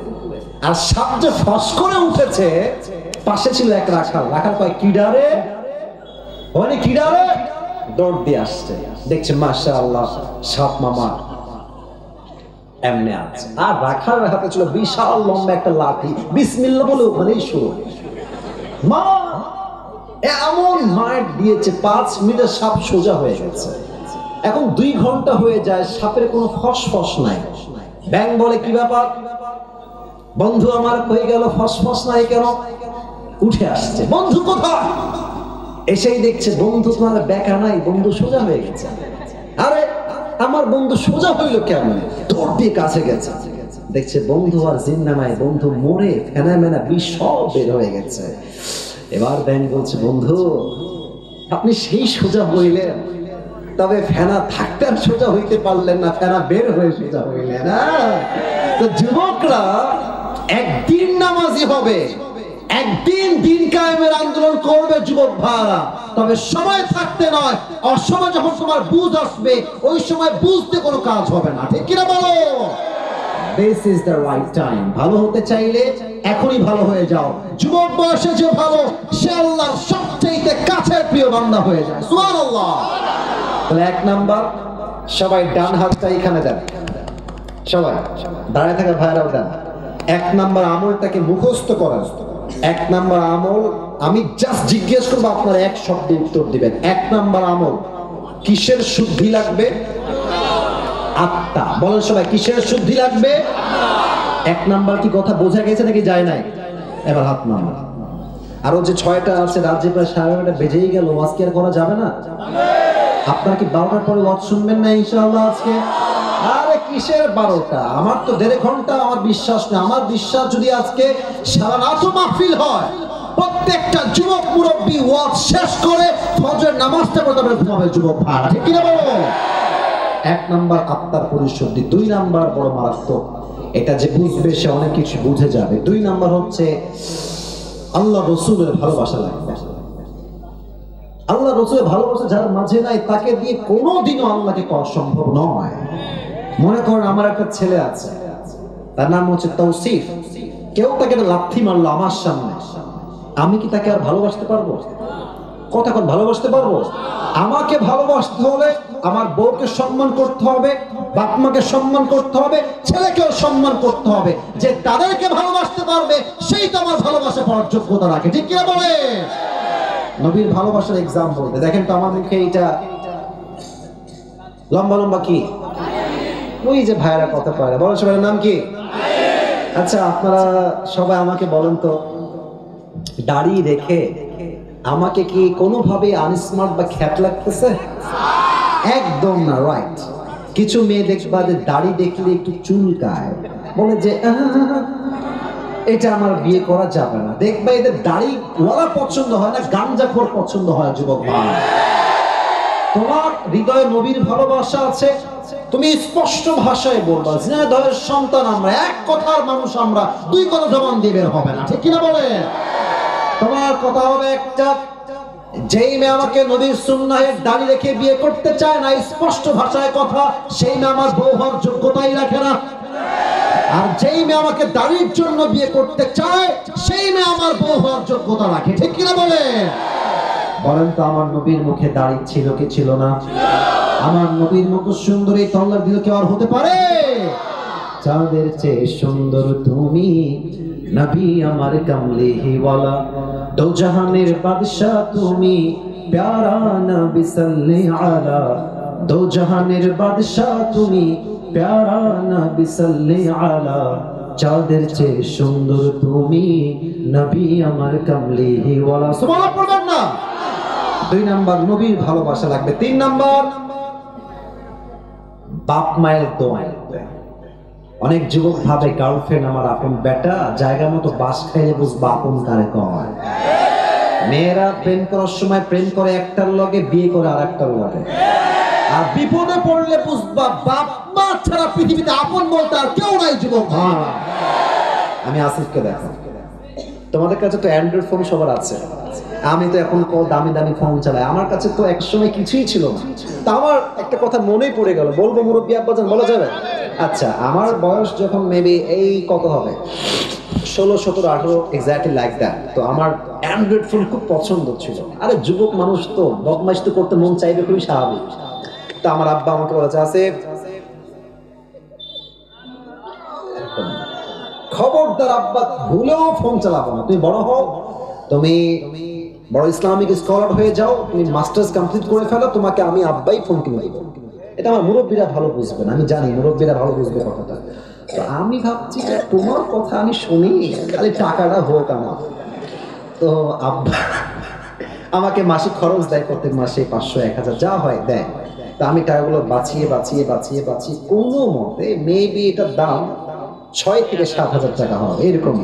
আর সাপ যে ফস করে উঠেছে, পাশে ছিল এক রাখাল। রাখাল কয়, কিডারে ওখানে, কিডারে? দৌড় দিয়ে আসছে, দেখছে মাশাআল্লাহ সাপ মামা এমনি আছে। আর রাখালের হাতে ছিল বিশাল লম্বা একটা লাঠি, বিসমিল্লাহ বলে ওখানেই শুরু। মা এমন মার দিয়েছে, 5 মিনিটে সাপ সোজা হয়ে গেছে। এখন 2 ঘন্টা হয়ে যায়, সাপের কোনো ফসফস নাই। ব্যাঙ বলে, কি ব্যাপার বন্ধু আমার হয়ে গেল, ফসফস নাই কেন? উঠে আসছে, বন্ধু কোথায়? এসেই দেখছে বন্ধু তোমার বেকা নাই, বন্ধু সোজা হয়ে গেছে। আরে আমার বন্ধু সোজা হইল কেমন? দৌড় দিয়ে কাছে গেছে, দেখছে বন্ধু আর জিন্দা নাই, বন্ধু মরে ফেনা মেনা বিষ সব বের হয়ে গেছে। এবার ব্যাঙ বলছে, বন্ধু আপনি সেই সোজা হইলেন, তবে ফেনা থাকতে আর সোজা হইতে পারলেন না, ফেনা বের হয়ে সোজা হইলেন। তো যুবকরা একদিন নামাজি হবে, একদিন দিন কায়েমের আন্দোলন করবে যুবক ভাইরা, তবে সময় থাকতে নয়, অসময় যখন তোমার বুঝ আসবে ওই সময় বুঝতে কোনো কাজ হবে না, ঠিক কিনা বলো? This is the right time. ভালো হতে চাইলে এখনই ভালো হয়ে যাও। যুবক বয়সে যে ভালো, সে আল্লাহর সবচেয়ে কাছের প্রিয় বান্দা হয়ে যায়। সুবহানাল্লাহ। তাহলে 1 নাম্বার, সবাই ডান হাতটা এখানে দেন, সবাই দাঁড়ায় থাকা ভাইরাও দেন। 1 নাম্বার আমলটাকে মুখস্থ করার। 1 নাম্বার আমল, আমি জাস্ট জিজ্ঞেস করবো, আপনারা এক শব্দে উত্তর দিবেন। 1 নাম্বার আমল, কিসের শুদ্ধি লাগবে? আত্মা। বলেন সবাই, কিসের শুদ্ধি লাগবে? 1 নাম্বার কি কথা বোঝা গেছে নাকি যায় নাই? এবার হাত নামান। আরো যে 6টা আছে, রাজ্যে প্রায় 9:30 বেজেই গেল, আজকে আর করা যাবে না? আপনারা কি 12টার পরে ওয়াজ শুনবেন না ইনশাআল্লাহ আজকে? আরে কিসের 12টা? আমার তো 1.5 ঘন্টা, আমার বিশ্বাস নেই। আমার বিশ্বাস যদি আজকে সারা রাত মাহফিল হয়, প্রত্যেকটা যুবক মুরব্বী ওয়াজ শেষ করে ফজরের নামাজটা পড়তে পারে ঘুমাবে যুবক ভাড়া, ঠিক কিনা বলো? 1 নাম্বার আত্মার পরিশুদ্ধি। 2 নাম্বার বড় মারাত্মক, এটা যে বুঝবে সে অনেক কিছু বুঝে যাবে। 2 নাম্বার হচ্ছে আল্লাহ রসুলের ভালোবাসা লাগবে। আল্লাহ রসুলের ভালোবাসা যার মাঝে নাই, তাকে দিয়ে কোনোদিনও আল্লাহকে পাওয়া সম্ভব নয়। মনে করেন আমার একটা ছেলে আছে, তার নাম হচ্ছে তৌসিফ। কেউ তাকে লাথি মারলো আমার সামনে, আমি কি তাকে আর ভালোবাসতে পারবো? কথা কোন ভালোবাসতে পারবো? আমাকে ভালোবাসতে হলে আমার বউকে সম্মান করতে হবে, বাপ মাকে সম্মান করতে হবে, ছেলেকেও সম্মান করতে হবে। যে তাদেরকে ভালোবাসতে পারবে সেই তো আমার ভালোবাসা পাওয়ার যোগ্যতা রাখে, ঠিক কিনা বলে? নবীর ভালোবাসার এক্সাম্পল দেখেন তো আমার মুখে, এইটা লম্বা লম্বা কি? ওই যে ভাইরা কথা পারে, বলেন সবার নাম কি? আচ্ছা আপনারা সবাই আমাকে বলেন তো, দাড়ি রেখে আমাকে কি কোনোভাবে আনস্মার্ট বা খ্যাত লাগতেছে? একদম না, রাইট। কিছু মেয়ে দেখবা যে দাড়ি দেখলে একটু চুলকায়, বলে যে এটা আমার বিয়ে করা যাবে না। দেখবা এদের দাড়ি ওয়ালা পছন্দ হয় না, গাঞ্জাখোর পছন্দ হয়। যুবক ভাই, তোমার হৃদয়ে নবীর ভালোবাসা আছে, তুমি স্পষ্ট ভাষায় বলবা ঝিনাইদহের সন্তান আমরা, এক কথার মানুষ আমরা, দুই কথা জবান দিয়ে বের হবে না, ঠিক কিনা বলে? তোমার কথা হবে একটা, যেই মেয়ে আমাকে নবীর সুন্নাহের দাড়ি রেখে বিয়ে করতে চায় না, স্পষ্ট ভাষায় কথা, সেই মেয়ে আমার বউ হওয়ার যোগ্যতাই রাখে না। আর যেই মেয়ে আমাকে দাড়ির জন্য বিয়ে করতে চায়, সেই মেয়ে আমার বউ হওয়ার যোগ্যতা রাখে, ঠিক কিনা বলে? বলেন তো আমার নবীর মুখে দাড়ি ছিল কি ছিল না? আমার নবীর মতো সুন্দর এই তল্লার দিল কেউ আর হতে পারে? চাঁদের চেয়ে সুন্দর তুমি নবী আমার কামলিওয়ালা, দো জাহানের বাদশা তুমি প্যারা নবী সাল্লাল্লাহু আলা, দো জাহানের বাদশা তুমি প্যারা নবী সাল্লাল্লাহু আলা, চাঁদের চেয়ে সুন্দর তুমি নবী আমার কামলিওয়ালা। সুবহানাল্লাহ পড়বেন না? 2 নাম্বার নবীর ভালোবাসা লাগবে। 3 নাম্বার বাপ মায়ের দোয়া লাগবে। অনেক যুবক ভাবে গার্লফ্রেন্ড আমার আপন বেটা, জায়গা মতো বাস খাইলে বুঝবা আপন কারে কয়। মেয়েরা প্রেম করার সময় প্রেম করে একটার লগে, বিয়ে করে আরেকটার লগে, আর বিপদে পড়লে বুঝবা বাপ মা ছাড়া পৃথিবীতে আপন বলতে আর কেউ নাই যুবক। আমি আসিফকে দেখো, তোমাদের কাছে তো অ্যান্ড্রয়েড ফোন সবার আছে, আমি তো এখন দামি দামি ফোন চালাই, আমার কাছে তো একসময় কিছুই ছিল না। তা আমার একটা কথা মনেই পড়ে গেল, বলবো মুরব্বী আব্বাজান, বলা যাবে? আচ্ছা, আমার বয়স যখন মেবি এই কত হবে, 16, 17, 18 এক্স্যাক্টলি লাইক দ্যাট। তো আমার অ্যান্ড্রয়েড ফোন খুব পছন্দ ছিল। আরে যুবক মানুষ তো বদমাইশ তো করতে মন চাইবে, খুবই স্বাভাবিক। তো আমার আব্বা আমাকে বলেছে, আসিফ খবরদার আব্বা ভুলেও ফোন চালাবো না, তুমি বড় হও, তুমি বড় ইসলামিক স্কলার হয়ে যাও, তুমি মাস্টার্স কমপ্লিট করে ফেলো, তোমাকে আমি আব্বাই ফোন কিনে দেবো। এটা আমার মুরব্বীরা ভালো বুঝবেন, আমি জানি মুরব্বীরা ভালো বুঝবে কথাটা। তো আমি ভাবছি যে তোমার কথা আমি শুনি, খালি টাকাটা হোক আমার। তো আব্বা আমাকে মাসিক খরচ দেয়, প্রত্যেক মাসে 500, 1000 যা হয় দেয়। তা আমি টাকাগুলো বাঁচিয়ে বাঁচিয়ে বাঁচিয়ে বাঁচিয়ে কোনো মতে মেবি এটার দাম 6 থেকে 7,000 টাকা হবে এরকম।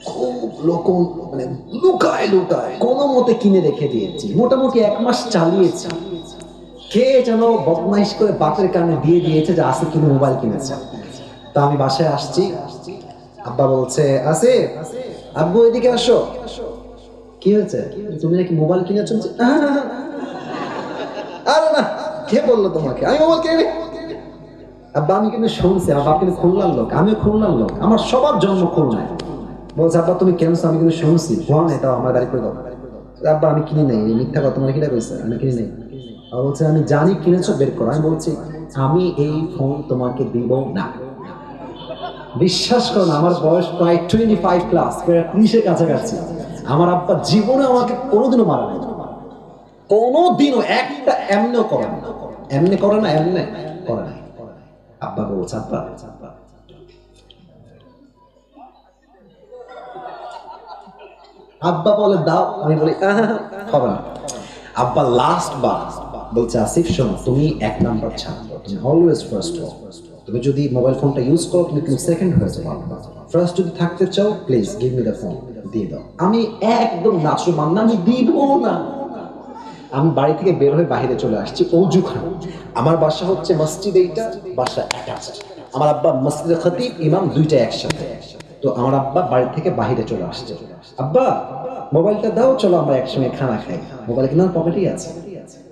খুব মানে লুকায় লুকায় কোনো মতে কিনে রেখে দিয়েছি, মোটামুটি 1 মাস চালিয়েছি। কে যেন বদমাইশ করে বাপের কানে দিয়ে দিয়েছে যে আসিফ কিন্তু মোবাইল কিনেছে। তা আমি বাসায় আসছি, আব্বা বলছে, আসিফ আব্বু এদিকে আসো। কি হয়েছে, তুমি নাকি মোবাইল কিনেছো? আরে না, কে বললো তোমাকে আমি মোবাইল কিনে? আব্বা আমি কিন্তু শুনছি, আমার বাপ কিন্তু খুলনার লোক, আমিও খুলনার লোক, আমার সবার জন্ম খুলনায়। বলছে আব্বা তুমি কেনছো? আমি কিন্তু শুনছি, ভুয়া নেই, তাও আমার গাড়ি করে দাও। আব্বা আমি কিনে নেই, মিথ্যা কথা, তোমার কিনা কইছে, আমি কিনে নেই। বলছে আমি জানি কিনেছো, বের করো। আমি বলছি আমি এই ফোন তোমাকে দিব না। বিশ্বাস করো না, আমার বয়স প্রায় 25 প্লাস, প্রায় 30-এর কাছাকাছি। আমার আব্বা জীবনে আমাকে কোনোদিনও মারা নাই, কোনোদিনও একটা এমনিও করে না, এমনি করে না, এমনি করে না। আব্বা বলছে আব্বা আব্বা বলে দাও, আমি বলি হবে না। আব্বা লাস্ট বার বলছে আসিফ শোনো, তুমি 1 নাম্বার ছাত্র, তুমি অলওয়েজ ফার্স্ট হও। তুমি যদি মোবাইল ফোনটা ইউজ করো তুমি কিন্তু সেকেন্ড হয়ে যাবে, ফার্স্ট যদি থাকতে চাও please give me the phone, দিয়ে দাও। আমি একদম নাচুমান না, আমি দিব না। আমি বাড়ি থেকে বের হয়ে বাইরে চলে আসছি, অজুখানা। আমার বাসা হচ্ছে মসজিদ, এইটা বাসা অ্যাটাচড। আমার আব্বা মসজিদে খতিব, ইমাম, দুইটা একসাথে। তো আমার আব্বা বাড়ি থেকে বাইরে চলে আসছে, আব্বা মোবাইলটা দাও, চলো আমরা একসঙ্গে খানা খাই। মোবাইল কিন্তু আমার পকেটেই আছে।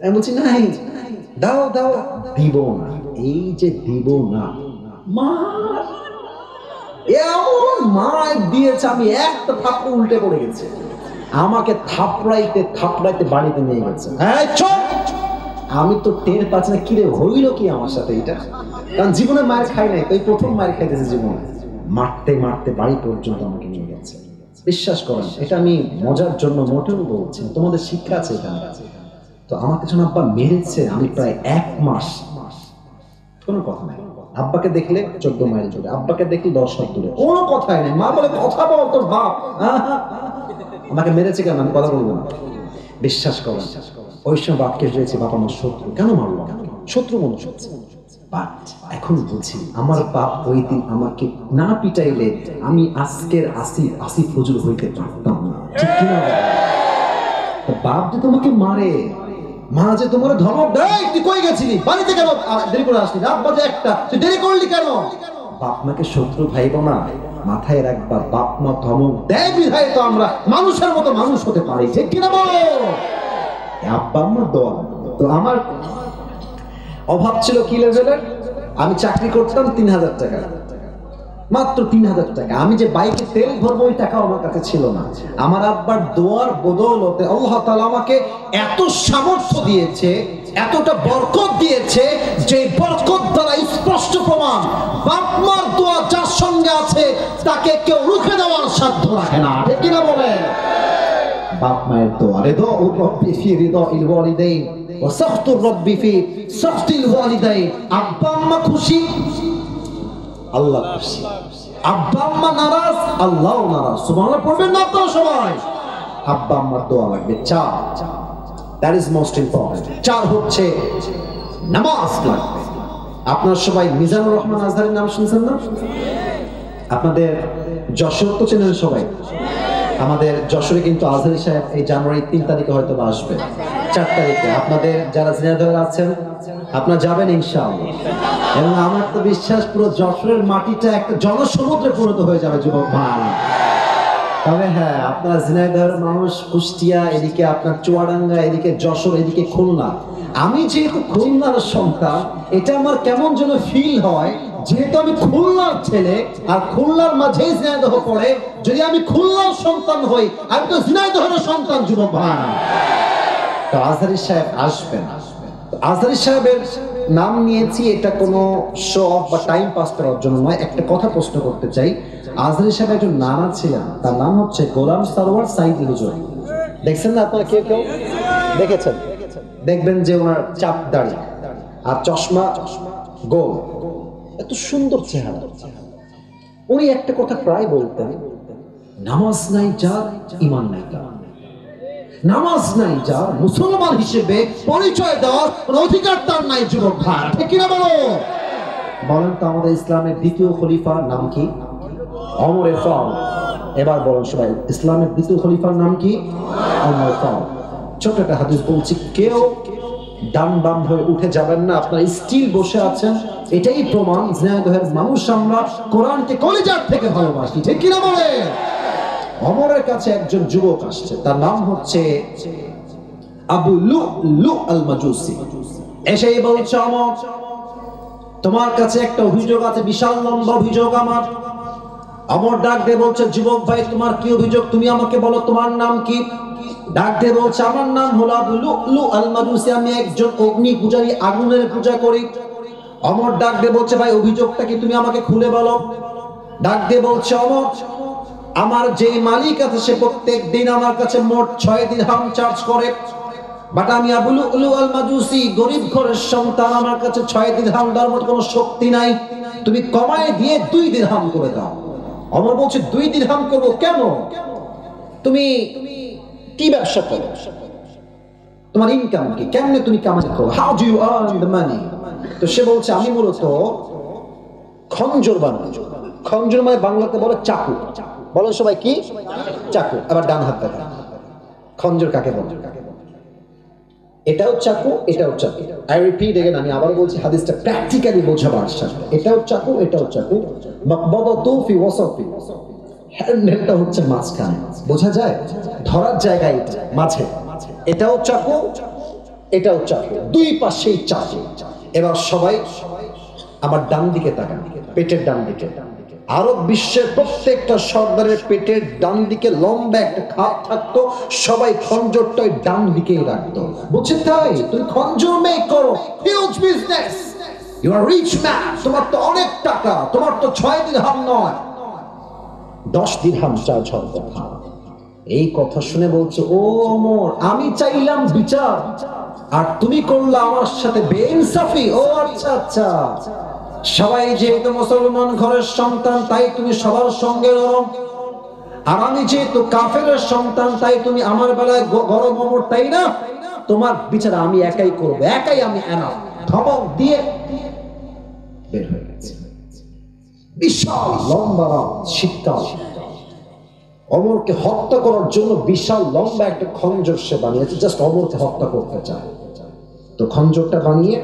আমি বলছি নাই, দাও দাও, দিব না। এই যে দিব না, মা এমন মার দিয়েছে, আমি একটা থাপ্পড় উল্টে পড়ে গেছে। আমাকে থাপড়াইতে থাপড়াইতে বাড়িতে নিয়ে গেছে। আমি তো টের পাচ্ছি না কিরে হইল কি আমার সাথে এটা, কারণ জীবনে মায়ের খাই নাই, তাই প্রথম মায়ের খাইতেছে জীবনে। মারতে মারতে বাড়ি পর্যন্ত আমাকে নিয়ে গেছে। বিশ্বাস করেন, এটা আমি মজার জন্য মোটেও বলছি, তোমাদের শিক্ষা আছে এখানে। তো আমাকে যখন আব্বা মেরেছে, আমি প্রায় 1 মাস কোনো কথা নাই। আব্বাকে দেখলে 14 মাইল দূরে, আব্বাকে দেখলে 10 হাত দূরে, কোনো কথাই নেই। মা বলে কথা বল তোর বাপ। আমাকে মেরেছে কেন, আমি কথা বলবো না। বিশ্বাস করেন, ওই সময় বাপকে হয়েছে বাপ আমার শত্রু, কেন মারলো, শত্রু মনে হচ্ছে। বাট এখন বুঝি আমার বাপ ওই দিন আমাকে না পিটাইলে আমি আজকের আসিফ হুজুর হইতে পারতাম না, ঠিক কিনা? বাপ যে তোমাকে মারে, মা যে তোমার ধমক দেয়, তুই কই গেছিলি, বাড়িতে কেন দেরি করে আসলি, রাত বাজে 1টা, তুই দেরি করলি কেন? বাপ মাকে শত্রু ভাইবো না, মাথায় রাখবা বাপ মা ধমক দেয় বিধায় তো আমরা মানুষের মতো মানুষ হতে পারি, ঠিক কিনা বলো? আব্বা আম্মার দোয়া। তো আমার অভাব ছিল কি লেভেলের, আমি চাকরি করতাম 3000 টাকা, মাত্র 3000 টাকা। আমি যে বাইকে তেল ভরবো ওই টাকা আমার কাছে ছিল না। আমার আব্বার দোয়ার বদৌলতে আল্লাহ তাআলা আমাকে এত সামর্থ্য দিয়েছে, এতটা বরকত দিয়েছে, যে বরকত দ্বারা স্পষ্ট প্রমাণ বাপ মার দোয়া যার সঙ্গে আছে তাকে কেউ রুখে দেওয়ার সাধ্য রাখে না, ঠিক কিনা বলে? বাপ মায়ের দোয়া, রিদা রব্বি ফি রিদাইল ওয়ালিদাইন ওয়া সাখতুর রব্বি ফি সাখতিল ওয়ালিদাইন। আব্বা আম্মা খুশি, আল্লাহ খুশি। আব্বা আম্মা নারাজ, আল্লাহও নারাজ। সুবহানাল্লাহ পড়বেন না আপনারা সবাই? আব্বা আম্মার দোয়া লাগবে। 4, দ্যাট ইজ মোস্ট ইম্পর্টেন্ট। 4 হচ্ছে নামাজ লাগবে। আপনারা সবাই মিজানুর রহমান আজহারের নাম শুনছেন না? আপনাদের যশোর তো চেনেন সবাই। আমাদের যশোরে কিন্তু আজহারি সাহেব এই জানুয়ারি 3 তারিখে হয়তো আসবে, 4 তারিখে। আপনাদের যারা ঝিনাইদহে আছেন আপনারা যাবেন ইনশাআল্লাহ। এবং আমার তো বিশ্বাস পুরো যশোরের মাটিটা একটা জনসমুদ্রে পরিণত হয়ে যাবে যুবক ভাই। তবে হ্যাঁ, আপনারা ঝিনাইদহের মানুষ, কুষ্টিয়া, এদিকে আপনার চুয়াডাঙ্গা, এদিকে যশোর, এদিকে খুলনা। আমি যেহেতু খুলনার সন্তান, এটা আমার কেমন যেন ফিল হয়, যেহেতু আমি খুলনার ছেলে আর খুলনার মাঝেই ঝিনাইদহ পড়ে, যদি আমি খুলনার সন্তান হই, আমি তো ঝিনাইদহের সন্তান যুবক ভাই। তো আজহারি সাহেব আসবেন। আজহারি সাহেবের নাম নিয়েছি, এটা কোনো শো অফ বা টাইম পাস করার জন্য নয়। একটা কথা প্রশ্ন করতে চাই, আজহারি সাহেব একজন নানা ছিলেন, তার নাম হচ্ছে গোলাম সারওয়ার সাইদ হুজুর। দেখছেন না আপনারা, কেউ কেউ দেখেছেন? দেখবেন যে ওনার চাপ দাড়ি আর চশমা গোল, এত সুন্দর চেহারা। উনি একটা কথা প্রায় বলতেন, নামাজ নাই যার ঈমান নাই তার। নামাজ নাই যার, মুসলমান হিসেবে পরিচয় দেওয়ার অধিকার তার নাই যুবক ভাই, ঠিক কিনা বলো? বলেন তো আমাদের ইসলামের দ্বিতীয় খলিফার নাম কি? ওমর ফারুক। এবার বলেন সবাই, ইসলামের দ্বিতীয় খলিফার নাম কি? ওমর ফারুক। ছোট একটা হাদিস বলছি, কেউ ডান বাম হয়ে উঠে যাবেন না, আপনারা স্টিল বসে আছেন। এটাই প্রমাণ ঝিনাইদহের মানুষ আমরা কোরআনকে কলিজার থেকে ভালোবাসি, ঠিক কিনা বলে? ওমরের কাছে একজন যুবক আসছে, তার নাম হচ্ছে আবু লু'লু আল মাজুসি। এসেই বলছে, ওমর তোমার কাছে একটা অভিযোগ আছে, বিশাল লম্বা অভিযোগ আমার। ওমর ডাক দিয়ে বলছে, যুবক ভাই তোমার কি অভিযোগ, তুমি আমাকে বলো, তোমার নাম কি? ডাক দিয়ে বলছে, আমার নাম হলো আবু লু'লু আল মাজুসি, আমি একজন অগ্নি পূজারী, আগুনের পূজা করি। ওমর ডাক দিয়ে বলছে, ভাই অভিযোগটা কি, তুমি আমাকে খুলে বলো। ডাক দিয়ে বলছে, ওমর আমার যে মালিক আছে সে প্রত্যেক দিন আমার কাছে মোট 6 দিরহাম চার্জ করে, বাট আমি আবু লু'লু আল মাজুসি গরিব ঘরের সন্তান, আমার কাছে 6 দিরহাম দেওয়ার মতো কোনো শক্তি নাই, তুমি কমায় দিয়ে 2 দিরহাম করে দাও। ওমর বলছে, 2 দিরহাম করবো কেন? তুমি কি ব্যবসা করো, তোমার ইনকাম কি, কেমনে তুমি কামাই করো, how do you earn the money? তো সে বলছে, আমি মূলত খঞ্জর বানাই। খঞ্জর মানে বাংলাতে বলে চাকু। বলো সবাই কি? চাকু। আবার ডান হাত দেখা, খঞ্জর কাকে বলে? এটাও চাকু, এটাও চাকু। আই রিপিট এগেন, আমি আবার বলছি হাদিসটা প্র্যাকটিক্যালি বোঝাবার সাথে। এটাও চাকু, এটাও চাকু। মাকবাদাতু ফি ওয়াসাতি, হ্যান্ডেলটা হচ্ছে মাঝখানে, বোঝা যায় ধরার জায়গায় মাঝে। এটাও চাকু, এটাও চাকু, দুই পাশেই চাকু। এবার সবাই আমার ডান দিকে তাকান, পেটের ডান দিকে। আরব বিশ্বের প্রত্যেকটা সর্দারের পেটের ডান দিকে লম্বা একটা খাপ থাকতো, সবাই খঞ্জরটাই ডান দিকেই রাখতো। বুঝছেন? তাই তুমি খঞ্জর মেক করো, huge business, you are rich man, তোমার তো অনেক টাকা, তোমার তো 6 দিরহাম নয় 10 দিরহাম চার্জ হবে। এই কথা শুনে বলছে, ও ওমর আমি চাইলাম বিচার আর তুমি করলা আমার সাথে বেইনসাফি। ও আচ্ছা আচ্ছা, সবাই যেহেতু মুসলমান ঘরের সন্তান তাই তুমি সবার সঙ্গে নরম, আর আমি যেহেতু কাফেরের সন্তান তাই তুমি আমার বেলায় গরম। ওমর তাই না, তোমার বিচার আমি একাই করব, একাই আমি এনাফ। ধমক দিয়ে বের হয়ে গেছে। বিশাল লম্বা রাত, শীতকাল। ওমরকে হত্যা করার জন্য বিশাল লম্বা একটা খঞ্জর সে বানিয়েছে, জাস্ট ওমরকে হত্যা করতে চায়। তো খঞ্জরটা বানিয়ে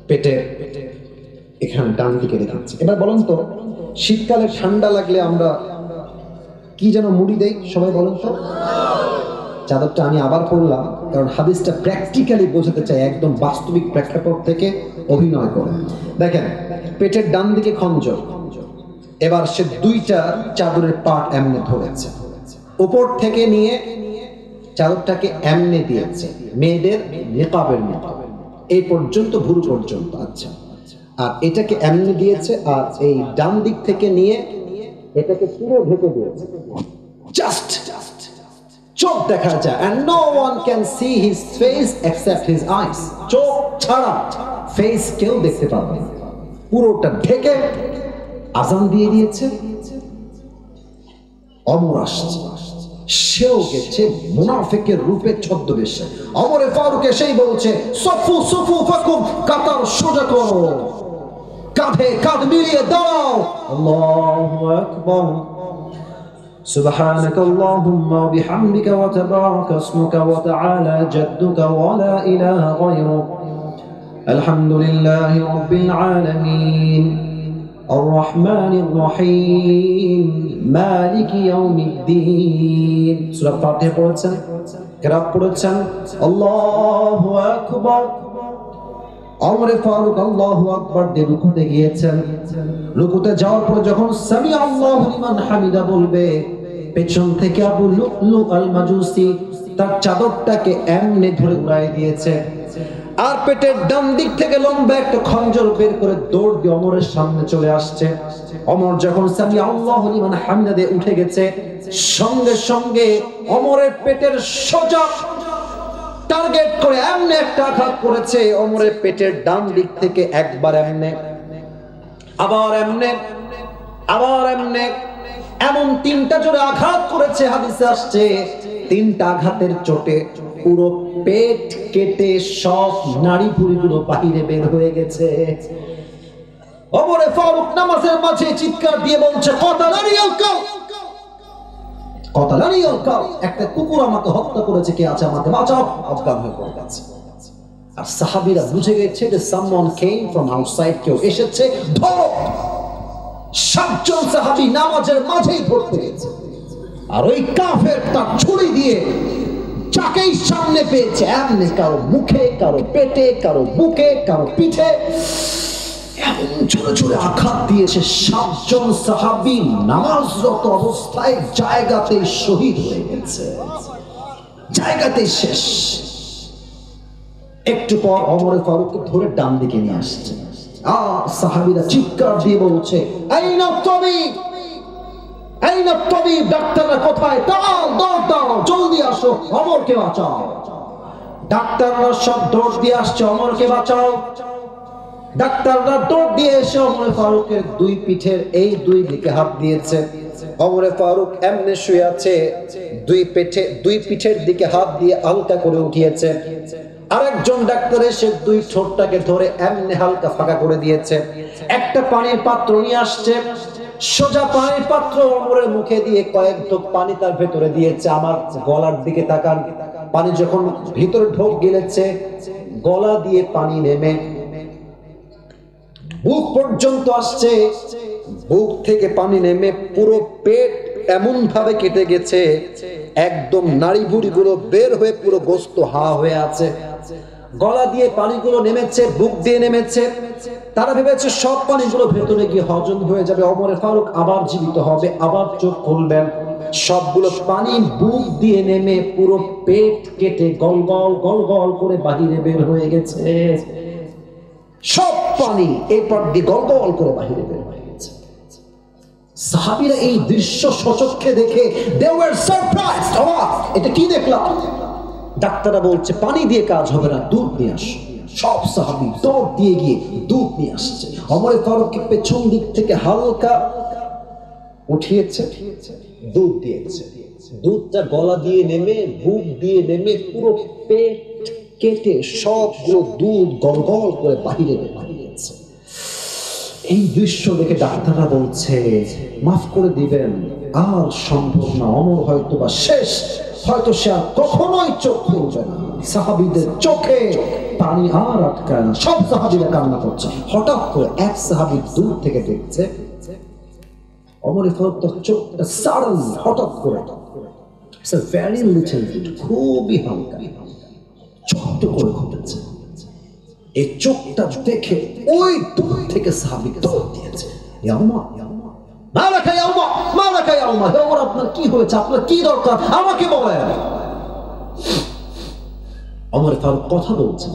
পেটে এখানে ডান দিকে রেখেছে। এবার বলুন তো, শীতকালে ঠান্ডা লাগলে আমরা কি যেন মুড়ি দেই, সবাই বলুন তো? চাদরটা আমি আবার পড়লাম, কারণ হাদিসটা প্র্যাকটিক্যালি বোঝাতে চাই, একদম বাস্তবিক প্রেক্ষাপট থেকে অভিনয় করে। দেখেন, পেটের ডান দিকে খঞ্জর, এবার সে দুইটা চাদরের পাট এমনে ধরেছে, উপর থেকে নিয়ে চাদরটাকে এমনে দিয়েছে, মেয়েদের নিকাবের মতো এই পর্যন্ত, ভুরু পর্যন্ত। আচ্ছা, আর এটাকে এমনে দিয়েছে, আর এই ডান দিক থেকে নিয়ে এটাকে পুরো ঢেকে দিয়েছে, জাস্ট চোখ দেখা যায়, and no one can see his face except his eyes, চোখ ছাড়া ফেস কেউ দেখতে পাবে না, পুরোটা ঢেকে আজান দিয়ে দিয়েছে। ওমর আসছে, সেও গেছে মুনাফিকের রূপে ছদ্মবেশে। ওমরে ফারুক এসেই বলছে, সফু সফু ফাকুম, কাতার সোজা করো, কাঁধে কাঁধ মিলিয়ে দাও। আল্লাহু আকবার, سبحانك اللهم وبحمدك وتبارك اسمك وتعالى جدك ولا إله غيرك الحمد لله رب العالمين الرحمن الرحيم مالك يوم الدين। সূরা ফাতিহা পড়েছেন, কিরাত পড়েছেন, আল্লাহু আকবার। ওমরে ফারুক আল্লাহু আকবার দিয়ে রুকুতে গিয়েছেন। রুকুতে যাওয়ার পর যখন সামি আল্লাহু লিমান হামিদা বলবে, পেছন থেকে আবু লুলু আল মাজুসি তার চাদরটাকে এমনে ধরে উড়াই দিয়েছে, আর পেটের ডান দিক থেকে লম্বা একটা খঞ্জর বের করে দৌড় দিয়ে ওমরের সামনে চলে আসছে। ওমর যখন সামি আল্লাহু লিমান হামিদা দিয়ে উঠে গেছে, সঙ্গে সঙ্গে ওমরের পেটের সোজা টার্গেট করে এমনে একটা আঘাত করেছে। ওমরের পেটের ডান দিক থেকে একবার এমনে, আবার এমনে, আবার এমনে, এমন তিনটা জোরে আঘাত করেছে। হাদিসে আসছে, তিনটা আঘাতের চোটে পুরো পেট কেটে সব নাড়ি ভুঁড়িগুলো বাহিরে বের হয়ে গেছে। ওমরে ফারুক নামাজের মাঝে চিৎকার দিয়ে বলছে, কতালানিয়াল কাউ, কতালানিয়াল কাউ, একটা কুকুর আমাকে হত্যা করেছে, কে আছে আমাকে বাঁচাও। অজ্ঞান হয়ে পড়ে গেছে। আর সাহাবীরা বুঝে গেছে যে someone came from outside, কেউ এসেছে, ধরো। 7 জন সাহাবী নামাজের মাঝেই ধরতে গেছে, আর ওই কাফের তার ছুরি দিয়ে যাকেই সামনে পেয়েছে এমনি কারো মুখে, কারো পেটে, কারো বুকে, কারো পিঠে এমন জোরে জোরে আঘাত দিয়েছে। 7 জন সাহাবী নামাজরত অবস্থায় জায়গাতে শহীদ হয়ে গেছে, জায়গাতে শেষ। একটু পর ওমর ফারুককে ধরে ডান দিকে নিয়ে আসছে, আর সাহাবীরা চিৎকার দিয়ে বলছে, আইনা তাবিব, আইনা তাবিব, ডাক্তাররা কোথায়? দাও দাও দাও, জলদি আসো, ওমরকে বাঁচাও। ডাক্তাররা সব দৌড় দিয়ে আসছে, ওমরকে বাঁচাও। ডাক্তাররা দৌড় দিয়ে এসে ওমর ফারুকের দুই পিঠের এই দুই দিকে হাত দিয়েছে। ওমর ফারুক এমনে শুয়ে আছে, দুই পিঠের দিকে হাত দিয়ে হালকা করে উঠিয়েছে। আরেকজন ডাক্তার এসে দুই ঠোঁটটাকে ধরে এমনি হালকা ফাঁকা করে দিয়েছে। একটা পানির পাত্র নিয়ে আসছে, সোজা পানির পাত্র ওমরের মুখে দিয়ে কয়েক ঢোক পানি তার ভেতরে দিয়েছে। আমার গলার দিকে তাকান, পানি যখন ভিতরে ঢোক গিলেছে, গলা দিয়ে পানি নেমে বুক পর্যন্ত আসছে, বুক থেকে পানি নেমে পুরো পেট এমন ভাবে কেটে গেছে, একদম নাড়ি ভুঁড়িগুলো বের হয়ে পুরো গোস্ত হা হয়ে আছে। গলা দিয়ে পানিগুলো নেমেছে, বুক দিয়ে নেমেছে। তারা ভেবেছে সব পানিগুলো ভেতরে গিয়ে হজম হয়ে যাবে, ওমর ফারুক আবার জীবিত হবে, আবার চোখ খুলবেন। সবগুলো পানি বুক দিয়ে নেমে পুরো পেট কেটে গল গল গল গল করে বাহিরে বের হয়ে গেছে। সব পানি এরপর দিয়ে গল গল করে বাহিরে বের হয়ে গেছে। সাহাবীরা এই দৃশ্য সচক্ষে দেখে they were surprised, অবাক, এটা কি দেখলাম? ডাক্তাররা বলছে পানি দিয়ে কাজ হবে না, দুধ নিয়ে আসো। সব সাহাবী দৌড় দিয়ে গিয়ে দুধ নিয়ে আসছে। ওমর ফারুককে পেছন দিক থেকে হালকা উঠিয়েছে, দুধ দিয়েছে। দুধটা গলা দিয়ে নেমে বুক দিয়ে নেমে পুরো পেট কেটে সবগুলো দুধ গল গল করে বাহিরে বেরিয়ে গেছে। এই দৃশ্য দেখে ডাক্তাররা বলছে মাফ করে দিবেন, আর সম্ভব না, ওমর হয়তো বা শেষ, হয়তো সে আর কখনোই চোখ খুলবে না। সাহাবীদের চোখে পানি আর আটকায় না, সব সাহাবীরা কান্না করছে। হঠাৎ করে এক সাহাবী দূর থেকে দেখছে ওমর ফারুক তার চোখটা সাডেনলি হঠাৎ করে, it's a very little bit, খুবই হালকা ছোট্ট করে ঘটেছে। এই চোখটা দেখে ওই দূর থেকে সাহাবী দৌড় দিয়েছে, ইয়া ওমর, মালাকা ইয়া ওমর, মালাকা ইয়া ওমর, হে ওমর আপনার কি হয়েছে, আপনার কি দরকার আমাকে বলেন। ওমর ফারুক কথা বলছেন,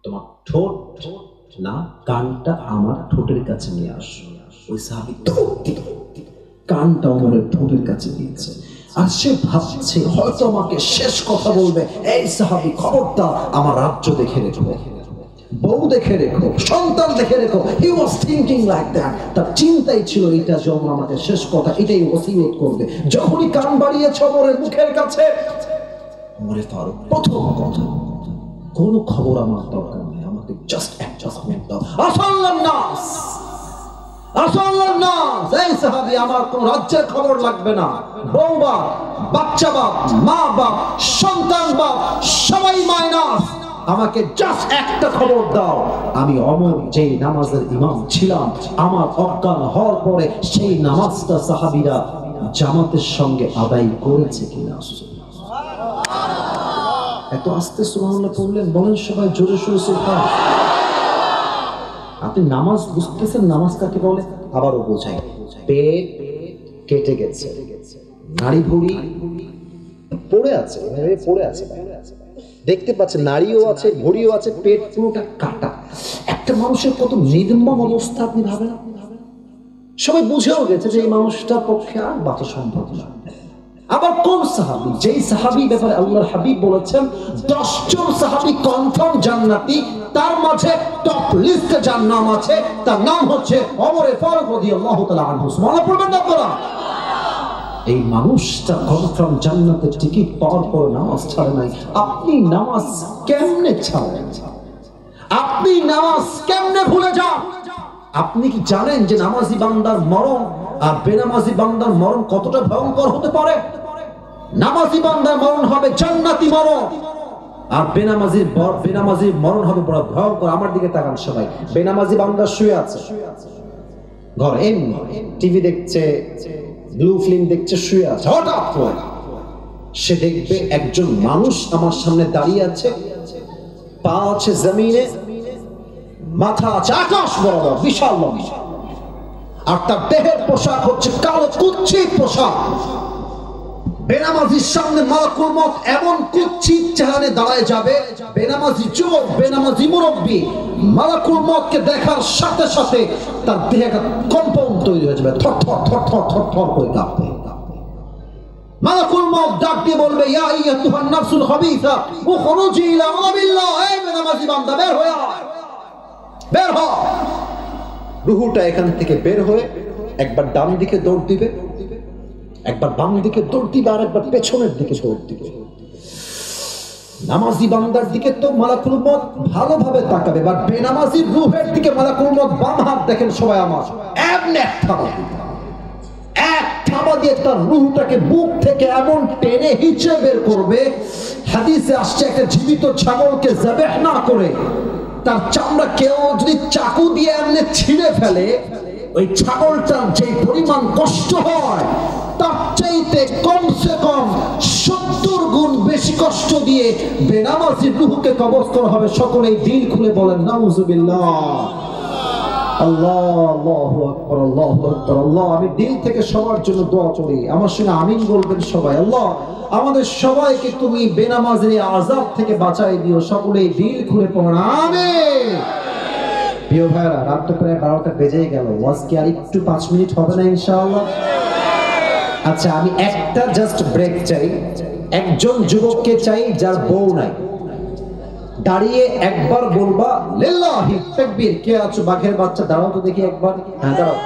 তোমার ঠোঁট না কানটা আমার ঠোঁটের কাছে নিয়ে আসো। ওই সাহাবী কানটা ওমরের ঠোঁটের কাছে দিয়েছে, আর সে ভাবছে হয়তো আমাকে শেষ কথা বলবে। এই সাহাবী খবরদার, আমার রাজ্য দেখে রেখো, বউ দেখে রেখো, সন্তান দেখে রেখো। হি ওয়াজ থিংকিং লাইক দ্যাট। তার চিন্তাই ছিল এটা যে ওমর আমাকে শেষ কথা এটাই ওসিয়ত করবে। যখনই কান বাড়িয়েছে ওমরের মুখের কাছে, ওমরে ফারুক প্রথম কথা, কোনো খবর আমার দরকার নেই, আমাকে জাস্ট একটা খবর দাও। আসাল্লান নাস, আসাল্লান নাস, এই সাহাবী আমার কোন রাজ্যের খবর লাগবে না, বউ বাপ, বাচ্চা বাপ, মা বাপ, সন্তান বাপ, সবাই মাইনাস, আমাকে জাস্ট একটা খবর দাও। আমি ওমর যেই নামাজের ইমাম ছিলাম, আমার অজ্ঞান হওয়ার পরে সেই নামাজটা সাহাবীরা জামাতের সঙ্গে আদায় করেছে কিনা। এত আস্তে সুবহানাল্লাহ পড়লেন, বলেন সবাই জোরে সোরে সুবহান। আপনি নামাজ বুঝতেছেন, নামাজ কাকে বলে? আবারও বোঝাই, পেট কেটে গেছে, নাড়ি ভুঁড়ি পড়ে আছে, পড়ে আছে, দেখতে পাচ্ছেন নাড়িও আছে, ভুঁড়িও আছে, পেট পুরোটা কাটা। একটা মানুষের কত নির্মম অবস্থা আপনি ভাবেন। সবাই বুঝেও গেছে যে এই মানুষটার পক্ষে আর বাঁচা সম্ভব না। আবার কোন সাহাবী, যেই সাহাবী ব্যাপারে আল্লাহর হাবিব বলেছেন 10 জন সাহাবী কনফার্ম জান্নাতি, তার মাঝে টপ লিস্টে যার নাম আছে, তার নাম হচ্ছে ওমর ফারুক রাদিয়াল্লাহু তাআলা আনহু। সুবহানাল্লাহ পড়বেন না আপনারা? এই মানুষটা কনফার্ম জান্নাতের টিকিট পাওয়ার পর নামাজ ছাড়ে নাই। আপনি নামাজ কেমনে ছাড়েন? আপনি নামাজ কেমনে ভুলে যান? আপনি কি জানেন যে নামাজি বান্দার মরণ আর বেনামাজি বান্দার মরণ কতটা ভয়ঙ্কর হতে পারে? নামাজি বান্দার মরণ হবে জান্নাতি মরণ, আর বেনামাজির মরণ হবে বড় ভয়ঙ্কর। আমার দিকে তাকান সবাই, বেনামাজি বান্দা শুয়ে আছে ঘরে, এমনি টিভি দেখছে, ব্লু ফিল্ম দেখছে, শুয়ে আছে। হঠাৎ করে সে দেখবে একজন মানুষ আমার সামনে দাঁড়িয়ে আছে, পা আছে জমিনে, মাথা আছে আকাশ বরাবর, বিশাল লম্বা, আর তার দেহের পোশাক হচ্ছে কালো কুৎসিত পোশাক। বেনামাজির সামনে মালাকুল মউত এমন কুৎসিত চেহারা দাঁড়ায় যাবে, বেনামাজি যুবক, বেনামাজি মুরব্বী মালাকুল মউতকে দেখার সাথে সাথে তার দেহে একটা কম্পন তৈরি হয়ে যাবে, থর থর থর থর থর থর করে কাঁপবে। মালাকুল মউত ডাক দিয়ে বলবে, ইয়া আইয়াতুহান নাফসুল খাবিসা উখরুজি ইলা আযাবিল্লাহ, এই বেনামাজি বান্দা বের হয়ে আয়, বের হ। রূহটা এখান থেকে বের হয়ে একবার ডান দিকে দৌড় দিবে, একবার বাম দিকে দৌড় দিবে, আর একবার পেছনের দিকে দৌড় দিবে। নামাজি বান্দার দিকে তো মালাকুল মউত ভালোভাবে তাকাবে, বাট বেনামাজির রূহের দিকে মালাকুল মউত বাম হাত দেখেন সবাই আমার, এমন এক থাবা দিয়ে তার রূহটাকে বুক থেকে এমন টেনে হিচড়ে বের করবে। হাদিসে আসছে একটা জীবিত ছাগলকে যাবেহ না করে তার চামড়া কেউ যদি চাকু দিয়ে এমনি ছিঁড়ে ফেলে, ওই ছাগলটার যে পরিমাণ কষ্ট হয় তার চাইতে কমসে কম 70 গুণ বেশি কষ্ট দিয়ে বেনামাজির রূহকে কবজ করা হবে। সকলেই দিল খুলে বলেন নাউজুবিল্লাহ। আল্লাহ, আল্লাহু আকবার, আল্লাহু আকবার, আল্লাহ। আমি দিল থেকে সবার জন্য দোয়া করি, আমার সঙ্গে আমিন বলবেন সবাই। আল্লাহ আমাদের সবাইকে তুমি বেনামাজের আযাব থেকে বাঁচাই দিও, সকলেই দিল খুলে পড়েন আমিন। প্রিয় ভাইরা, রাত তো প্রায় 12টা বেজেই গেল, ওয়াজ কি আর একটু 5 মিনিট হবে না ইনশাআল্লাহ? আচ্ছা, আমি একটা জাস্ট ব্রেক চাই। একজন যুবককে চাই যার বউ নাই, দাঁড়িয়ে একবার বলবা লিল্লাহি তাকবীর। কে আছো বাঘের বাচ্চা, দাঁড়াও তো দেখি একবার। হ্যাঁ দাঁড়াও।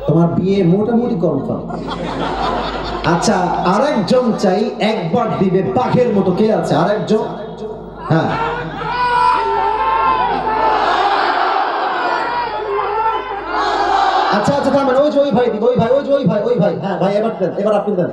তোমার বিয়ে মোটামুটি কনফার্ম। আচ্ছা, আরেকজন চাই একবার দিবে বাঘের মতো। কে আছে আরেকজন? হ্যাঁ ওই যে ওই ভাই দিব, ওই ভাই, ওই যে ওই ভাই, হ্যাঁ ভাই এবার দেন, এবার আপনি দেন।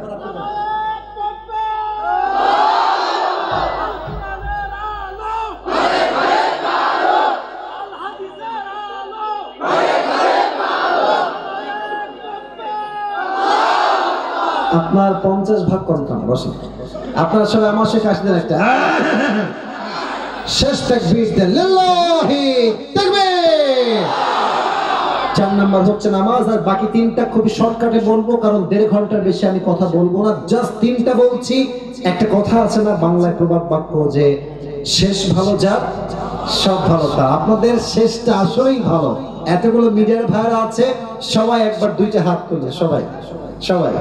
আপনার 50 ভাগ কম কাম বসেন। আপনার সবাই আমার শেখ আসলেন একটা শেষ তাকবীর দেন, লিল্লাহি তাকবীর। 4 নাম্বার হচ্ছে নামাজ। আর বাকি 3টা খুবই শর্টকাটে বলবো, কারণ 1.5 ঘন্টার বেশি আমি কথা বলবো না, জাস্ট 3টা বলছি। একটা কথা আছে না বাংলায়, প্রবাদ বাক্য, যে শেষ ভালো যার সব ভালো তার। আপনাদের শেষটা আসলেই ভালো। এতগুলো মিডিয়ার ভাইরা আছে, সবাই একবার 2টা হাত তুলে, সবাই সবাই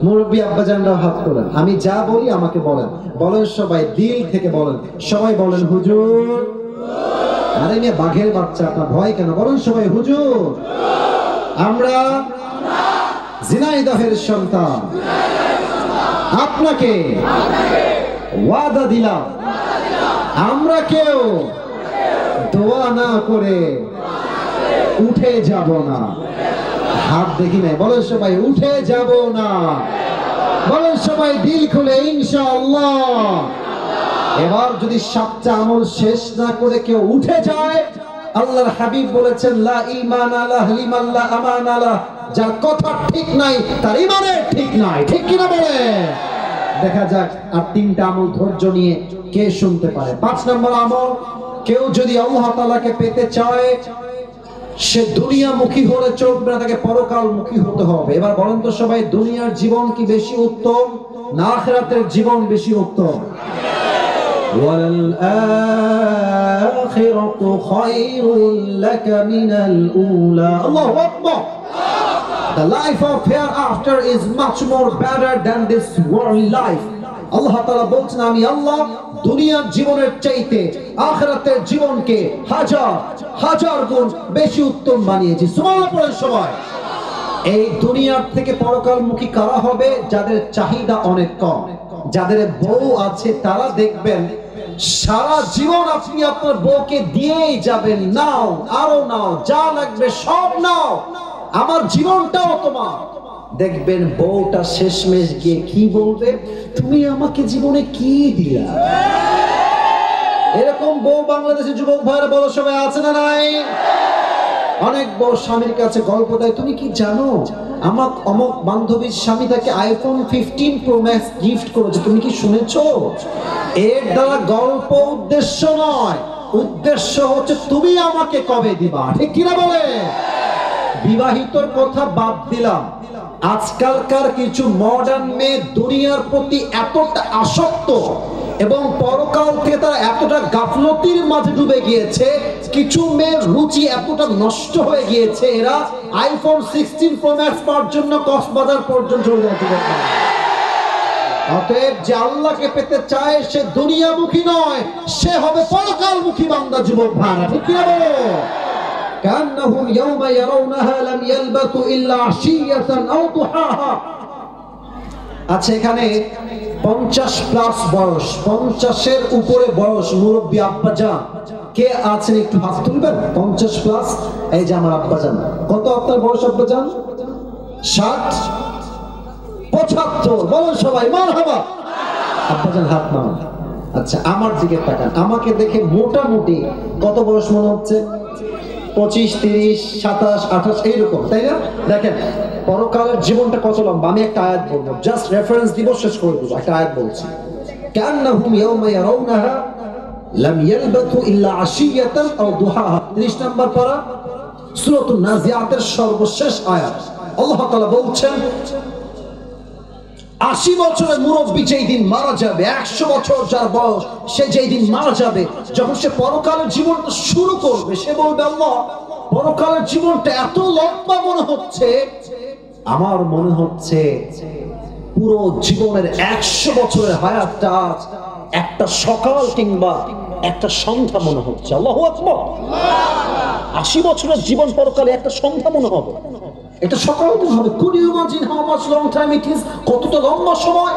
মুরব্বী আব্বাজানরাও হাত তোলেন। আমি যা বলি আমাকে বলেন, বলেন সবাই, দিল থেকে বলেন, সবাই বলেন হুজুর। আরে মেয়ে বাঘের বাচ্চা, আপনার ভয় কেন? বলেন সবাই হুজুর। আমরা ঝিনাইদহের সন্তান, আপনাকে ওয়াদা দিলাম আমরা কেউ দোয়া না করে উঠে যাব না। হাত দেখি নাই, বলেন সবাই উঠে যাব না। বলেন সবাই দিল খুলে ইনশাআল্লাহ। এবার যদি 7টা আমল শেষ না করে কেউ উঠে যায়, আল্লাহর হাবিব বলেছেন লা ঈমান আলা লিমান লা আমান আলা, যার কথা ঠিক নাই তার ঈমানের ঠিক নাই। ঠিক কি না বলে? দেখা যাক আর 3টা আমল ধৈর্য নিয়ে কে শুনতে পারে। 5 নম্বর আমল, কেউ যদি আল্লাহ তাআলাকে পেতে চায়, সে দুনিয়ামুখী হলে চলবে না, তাকে পরকালমুখী হতে হবে। এবার বলেন তো সবাই, দুনিয়ার জীবন কি বেশি উত্তম না আখিরাতের জীবন বেশি উত্তম? ওয়াল আখিরাতু খায়রুল লাকা মিনাল উলা। আল্লাহু আকবার। The life of hereafter is much more better than this worldly life. আল্লাহ তাআলা বলছেন, আমি আল্লাহ দুনিয়ার জীবনের চাইতে আখিরাতের জীবনকে হাজার হাজার গুণ বেশি উত্তম বানিয়েছি। সুবহানাল্লাহ পড়েন সবাই। এই দুনিয়ার থেকে পরকালমুখী কারা হবে? যাদের চাহিদা অনেক কম, যাদের বউ আছে, তারা দেখবেন সারা জীবন আপনি আপনার বউকে দিয়েই যাবেন, নাও আরো নাও, যা লাগবে সব নাও, আমার জীবনটাও তোমার। দেখবেন বউটা শেষমেশ গিয়ে কি বলবে, তুমি আমাকে জীবনে কি দিলা? এরকম বউ বাংলাদেশের যুবক ভাইরা বড় সবাই আছে না নাই? অনেক বউ স্বামীর কাছে গল্প দেয়, তুমি কি জানো আমার অমুক বান্ধবীর স্বামী তাকে আইফোন 15 প্রো ম্যাক্স গিফট করেছে, তুমি কি শুনেছো? এর দ্বারা গল্প উদ্দেশ্য নয়, উদ্দেশ্য হচ্ছে তুমি আমাকে কবে দিবা। ঠিক কিনা বলে? বিবাহিতর কথা বাদ দিলাম, আজকালকার কিছু মডার্ন মেয়ে দুনিয়ার প্রতি এতটা আসক্ত এবং পরকাল থেকে তারা এতটা গাফলতির মাঝে ডুবে গিয়েছে, কিছু মেয়ের রুচি এতটা নষ্ট হয়ে গিয়েছে, এরা আইফোন 16 প্রো ম্যাক্স পাওয়ার জন্য কক্সবাজার পর্যন্ত চলে যাচ্ছে। অতএব যে আল্লাহকে পেতে চায় সে দুনিয়ামুখী নয়, সে হবে পরকালমুখী বান্দা। যুবক ভাইরা ঠিক কি বলো? কান্নাহুম ইয়াওমা ইয়ারাউনাহা লাম ইয়ালবাতু ইল্লা আশিয়াতান আও দুহাহা। আচ্ছা, এখানে 50 প্লাস বয়স, 50-এর উপরে বয়স মুরব্বী আব্বাজান কে আছেন একটু হাত তুলবেন? 50 প্লাস। এই যে আমার আব্বাজান। কত আপনার বয়স আব্বাজান? 60, 75। বলুন সবাই মারহাবা। আব্বাজান হাত নামান। আচ্ছা, আমার দিকে তাকান, আমাকে দেখে মোটামুটি কত বয়স মনে হচ্ছে? 25, 30, 27, 28 এইরকম, তাই না? দেখেন পরকালের জীবনটা কত লম্বা। আমি একটা আয়াত বলবো, জাস্ট রেফারেন্স দিব, শেষ করে দেবো। একটা আয়াত বলছি, কান্নাহুম ইয়াওমা ইয়ারাউনাহা লাম ইয়ালবাতু ইল্লা আশিয়াতান আও দুহাহা। 30 নম্বর পারা, সূরাতুন নাজিয়াতের সর্বশেষ আয়াত। আল্লাহ তাআলা বলছেন 80 বছরের মুরব্বী যেই দিন মারা যাবে, 100 বছর যার বয়স সে যেই দিন মারা যাবে, যখন সে পরকালের জীবনটা শুরু করবে, সে বলবে আল্লাহ পরকালের জীবনটা এত লম্বা মনে হচ্ছে, আমার মনে হচ্ছে পুরো জীবনের 100 বছরের হায়াতটা একটা সকাল কিংবা একটা সন্ধ্যা মনে হচ্ছে। আল্লাহু আকবার। 80 বছরের জীবন পরকালে একটা সন্ধ্যা মনে হবে, এটা সকাল মনে হবে। Could you imagine how much long time it is? কতটা লম্বা সময়।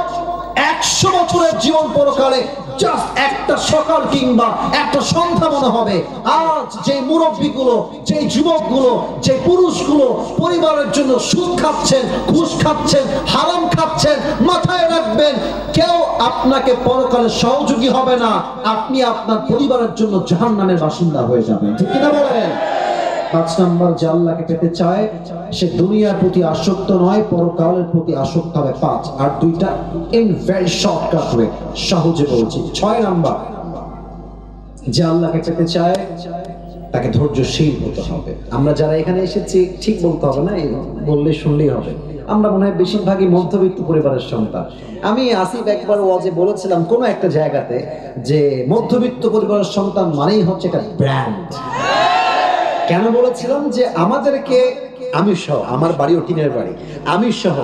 100 বছরের জীবন পরকালে জাস্ট একটা সকাল কিংবা একটা সন্ধ্যা মনে হবে আজ যে মুরব্বীগুলো, যে যুবকগুলো, যে পুরুষগুলো পরিবারের জন্য সুদ খাচ্ছেন, ঘুষ খাচ্ছেন, হারাম খাচ্ছেন, মাথায় রাখবেন কেউ আপনাকে পরকালে সহযোগী হবে না, আপনি আপনার পরিবারের জন্য জাহান্নামের বাসিন্দা হয়ে যাবেন। ঠিক কিনা বলেন? 5 নম্বর, যে আল্লাহকে পেতে চায় সে দুনিয়ার প্রতি আসক্ত নয়, পরকালের প্রতি আসক্ত হবে। 5 আর 2টা ইন ভেরি শর্টকাট ওয়ে সহজে বলছি। 6 নম্বর, যে আল্লাহকে পেতে চায় তাকে ধৈর্যশীল হতে হবে। আমরা যারা এখানে এসেছি ঠিক বলতে হবে না, বললে শুনলেই হবে, আমরা মনে হয় বেশিরভাগই মধ্যবিত্ত পরিবারের সন্তান। আমি আসিফ একবার ওয়াজে বলেছিলাম কোন একটা জায়গাতে যে মধ্যবিত্ত পরিবারের সন্তান মানেই হচ্ছে একটা ব্র্যান্ড। কেন বলেছিলাম? যে আমাদেরকে, আমি সহ, আমার বাড়িও টিনের বাড়ি, আমি সহ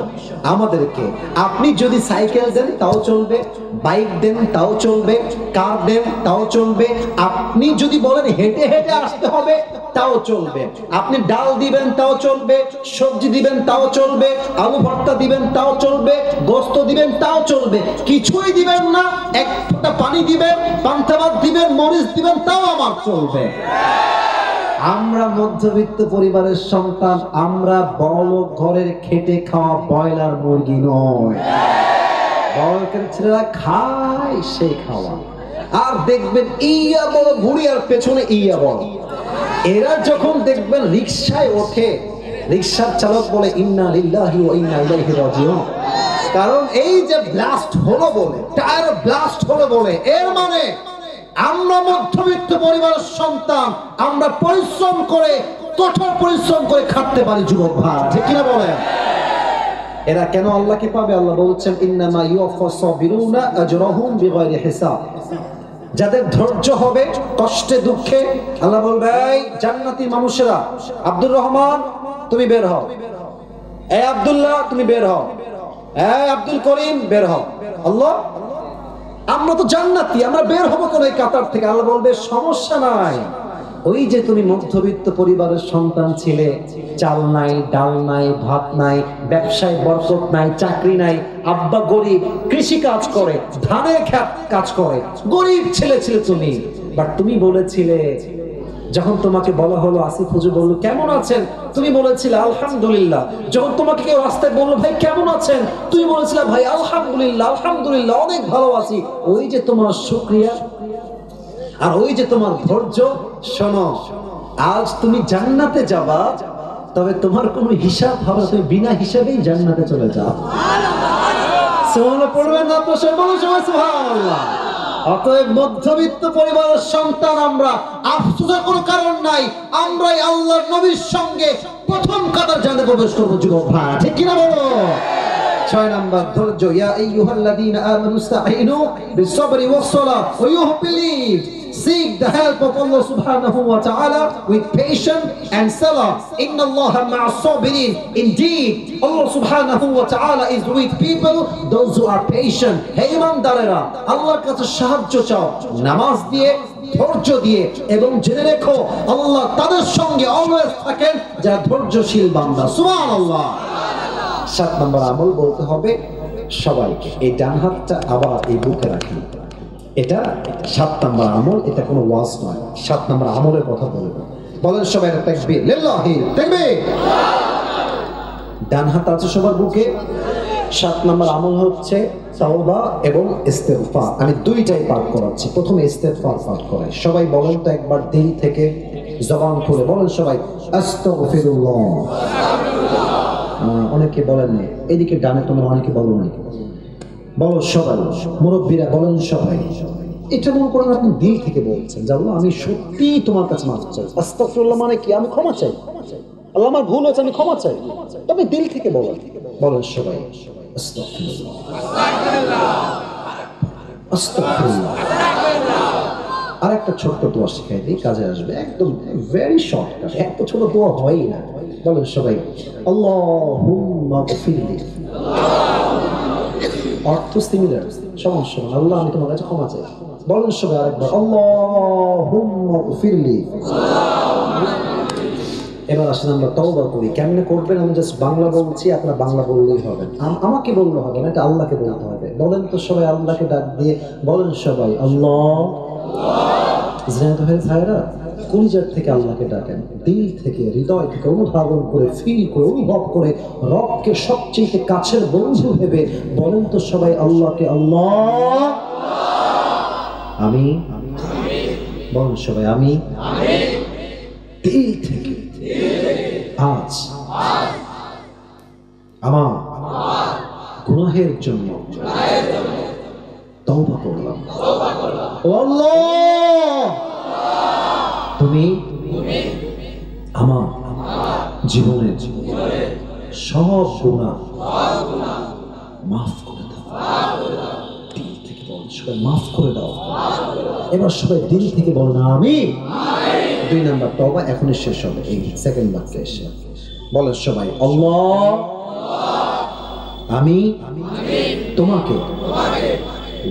আমাদেরকে আপনি যদি সাইকেল দেন তাও চলবে, বাইক দেন তাও চলবে, কার দেন তাও চলবে, আপনি যদি বলেন হেঁটে হেঁটে আসতে হবে তাও চলবে, আপনি ডাল দিবেন তাও চলবে, সবজি দিবেন তাও চলবে, আলু ভর্তা দিবেন তাও চলবে, গোস্ত দিবেন তাও চলবে, কিছুই দিবেন না, এক ফোঁটা পানি দিবেন, পান্তা ভাত দিবেন, মরিচ দিবেন তাও আমার চলবে। আমরা মধ্যবিত্ত পরিবারের সন্তান, আমরা বড় ঘরের খেটে খাওয়া ব্রয়লার মুরগি নয়। বড়লোকের ছেলেরা খায় সেই খাওয়া, আর দেখবেন ইয়া বড় ভুড়ি আর পেছনে ইয়া বড়। এরা যখন দেখবেন রিকশায় ওঠে, রিকশার চালক বলে ইন্না লিল্লাহি ওয়া ইন্না ইলাইহি রাজিউন, কারণ এই যে ব্লাস্ট হলো বলে, টায়ার ব্লাস্ট হলো বলে, এর মানে আমরা মধ্যবিত্ত পরিবারের সন্তান, আমরা পরিশ্রম করে, কঠোর পরিশ্রম করে খাটতে পারি যুবক ভাই। ঠিক কিনা বলেন? এরা কেন আল্লাহকে পাবে? আল্লাহ বলছেন ইন্নামা ইউওয়াফাস সাবিরুনা আজরাহুম বিগাইরি হিসাব। যাদের ধৈর্য হবে কষ্টে দুঃখে, আল্লাহ বলবে এই জান্নাতি মানুষেরা, আব্দুর রহমান তুমি বের হও, এই আব্দুল্লাহ তুমি বের হও, এই আব্দুল করিম বের হও। আল্লাহ, আমরা তো জান্নাতি, আমরা বের হবো কোন এই কাতার থেকে? আল্লাহ বলবে সমস্যা নাই, ওই যে তুমি মধ্যবিত্ত পরিবারের সন্তান ছিলে, চাল নাই, ডাল নাই, ভাত নাই, ব্যবসায় বরকত নাই, চাকরি নাই, আব্বা গরিব, কৃষি কাজ করে, ধানের ক্ষেত কাজ করে, গরিব ছেলে ছিলে তুমি, বাট তুমি বলেছিলে, যখন তোমাকে বলা হলো, আসিফ হুজুর বলল কেমন আছেন, তুমি বলেছিলে আলহামদুলিল্লাহ। যখন তোমাকে কেউ রাস্তায় বললো ভাই কেমন আছেন, তুমি বলেছিলে ভাই আলহামদুলিল্লাহ, আলহামদুলিল্লাহ অনেক ভালো আছি। ওই যে তোমার শুকরিয়া আর ওই যে তোমার ধৈর্য। শোনো, আজ তুমি জান্নাতে যাবা, তবে তোমার কোনো হিসাব হবে, তুমি বিনা হিসাবেই জান্নাতে চলে যাও। সুবহানাল্লাহ পড়বেন না তো সবাই, সুবহানাল্লাহ। অতএব মধ্যবিত্ত পরিবারের সন্তান আমরা, আফসোসের কোনো কারণ নাই, আমরাই আল্লাহর নবীর সঙ্গে প্রথম কাতার জান্নাতে প্রবেশ করবো যুবক ভাই। ঠিক কিনা বলো? 6 নম্বর, ধৈর্য। ইয়া আইয়ুহাল্লাযীনা আমানু ইসতাঈনু বিস-সাবরি ওয়াস-সালাহ ওয়া you believe, seek the help of Allah subhanahu wa ta'ala with patience and salah. Inna Allaha ma'as-sabirin. Indeed, Allah subhanahu wa ta'ala is with people, those who are patient. Hey imandarera, Allahর কাছে সাহায্য চাও নামাজ দিয়ে, ধৈর্য দিয়ে, এবং জেনে রেখো আল্লাহ তাদের সঙ্গে অলওয়েজ থাকেন যারা ধৈর্যশীল বান্দা। সুবহানাল্লাহ। 7 নম্বর আমল বলতে হবে সবাইকে, এই ডান হাতটা আবার এই বুকে রাখেন। এটা 7 নম্বর আমল, এটা কোনো ওয়াজ নয়। 7 নম্বর আমলের কথা বলবো, বলেন সবাই তাকবীর, লিল্লাহি তাকবীর। ডান হাত আছে সবার বুকে। 7 নম্বর আমল হচ্ছে তাওবা এবং ইস্তেগফার। আমি দুইটাই পাঠ করাচ্ছি, প্রথমে ইস্তেগফার পাঠ করাই। সবাই বলেন তো একবার দিল থেকে, জবান খুলে বলেন সবাই আস্তাগফিরুল্লাহ। অনেকে বলেন না, এদিকে ডানে তোমরা অনেকে বলো না, বলো সবাই, মুরব্বীরা বলেন সবাই। এটা মনে করেন আপনি দিল থেকে বলছেন যে আল্লাহ আমি সত্যি তোমার কাছে মাফ চাই। আস্তাগফিরুল্লাহ মানে কি? আমি ক্ষমা চাই, আল্লাহ আমার ভুল হয়েছে, আমি ক্ষমা চাই। তবে দিল থেকে বলেন, বলেন সবাই আস্তাগফিরুল্লাহ, আস্তাগফিরুল্লাহ। আর একটা ছোট্ট দোয়া শিখাই দিই, কাজে আসবে, একদম ভেরি শর্টকাট, এত ছোট দোয়া হয়ই না। বলেন সবাই আল্লাহুম্মা গফিরলি, অর্থ সিমিলার, সমস্যা না, আল্লাহ আমি তোমার কাছে ক্ষমা চাই। বলেন সবাই আরেকবার আল্লাহুম্মা গফিরলি এবার আসলে আমরা তওবা করি। কেমনে করবেন আমি জাস্ট বাংলা বলছি, আপনার বাংলা বললেই হবে, আমাকে বললে হবে না, এটা আল্লাহকে বলতে হবে। বলেন তো সবাই আল্লাহকে ডাক দিয়ে বলেন সবাই আল্লাহ। জিনাত হয়ে ভাইরা কলিজার থেকে আল্লাহকে ডাকেন, দিল থেকে হৃদয় থেকে অনুধাবন করে ফিল করে অনুভব করে রবকে সবচেয়ে কাছের বন্ধু ভেবে বলেন তো সবাই আল্লাহকে আল্লাহ আমি। বলেন সবাই আমি দিল থেকে আজ আমার গুনাহের জন্য তওবা করলাম। ও আল্লাহ তুমি আমার জীবনের সব গুনাহ মাফ করে দাও। দিল থেকে বল সবাই মাফ করে দাও। এবার সবাই দিল থেকে বল না আমি। 2 নাম্বার তওবা এখনই শেষ হবে, এই সেকেন্ড বাক্যে এসে বলেন সবাই আল্লাহ আমি তোমাকে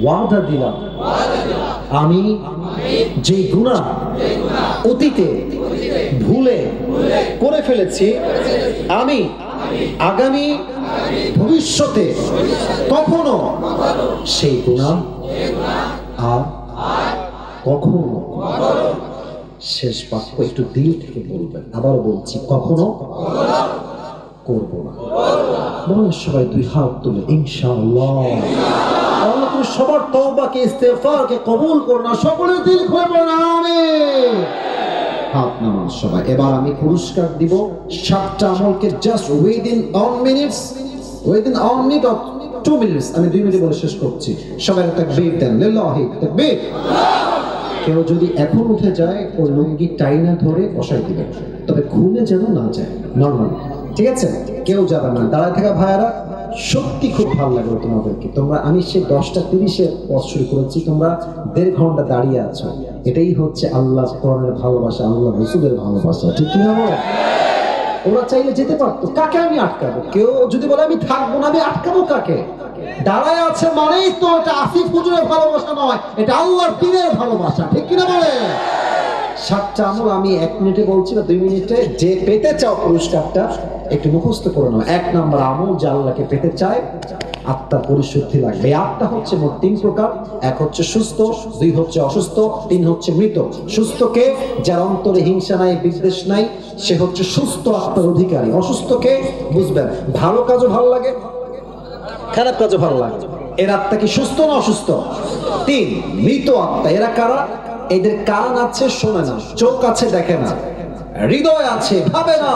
ওয়াদা দিলাম আমি যে গুনাহ অতীতে ভুলে করে ফেলেছি আমি আগামী ভবিষ্যতে কখনো সেই গুনাহ আর কখনো। শেষ বাক্য একটু দিল থেকে বলবেন, আবার বলছি কখনো করব না। বলেন সবাই 2 হাত তুলে ইনশাআল্লাহ। আল্লাহ তুমি সবার তওবাকে ইস্তেগফারকে কবুল করুন না, সকলের দিল খুলে বলেন আমিন। হাত নামান সবাই। এবার আমি পুরস্কার দিব 7টা আমলকে just within 1 minutes, within 1 minute or 2 minutes, আমি 2 মিনিট বলে শেষ করছি। সবাই তাকবীর দেন, লিল্লাহি তাকবীর। কেউ যদি এখন উঠে যায় ওর লুঙ্গি টাইনা ধরে বসাই দিবেন, তবে ঘুমে যেন না যায়, নরমাল, ঠিক আছে? কেউ যাবে না। দাঁড়ায় থাকা ভাইয়ারা সত্যি খুব ভালো লাগলো তোমাদেরকে। তোমরা আমি সে 10টা 30-এ পথ শুরু করেছি, তোমরা 1.5 ঘন্টা দাঁড়িয়ে আছো। এটাই হচ্ছে আল্লাহ কোরআনের ভালোবাসা, আল্লাহ রাসূলের ভালোবাসা, ঠিক কি না? ওরা চাইলে যেতে পারতো, কাকে আমি আটকাবো? কেউ যদি বলে আমি থাকবো না, আমি আটকাবো কাকে? দাঁড়ায় আছে মানেই তো এটা আসিফ হুজুরের ভালোবাসা নয়, এটা আল্লাহর দ্বীনের ভালোবাসা, ঠিক কিনা বলে? 7টা আমল আমি 1 মিনিটে বলছি না 2 মিনিটে। যে পেতে চাও পুরস্কারটা একটু মুখস্থ করে নাও। 1 নম্বর আমল যে আল্লাহকে পেতে চায়, আত্মার পরিশুদ্ধি লাগবে। এই আত্মা হচ্ছে মোট 3 প্রকার। 1 হচ্ছে সুস্থ, 2 হচ্ছে অসুস্থ, 3 হচ্ছে মৃত। সুস্থকে যার অন্তরে হিংসা নাই বিদ্বেষ নাই সে হচ্ছে সুস্থ আত্মার অধিকারী। অসুস্থকে বুঝবেন ভালো কাজও ভালো লাগে, খারাপ কাজও ভালো লাগে। এর আত্মা কি সুস্থ না অসুস্থ? 3 মৃত আত্মা। এরা কারা? এদের কান আছে শোনে না, চোখ আছে দেখে না, হৃদয় আছে ভাবে না।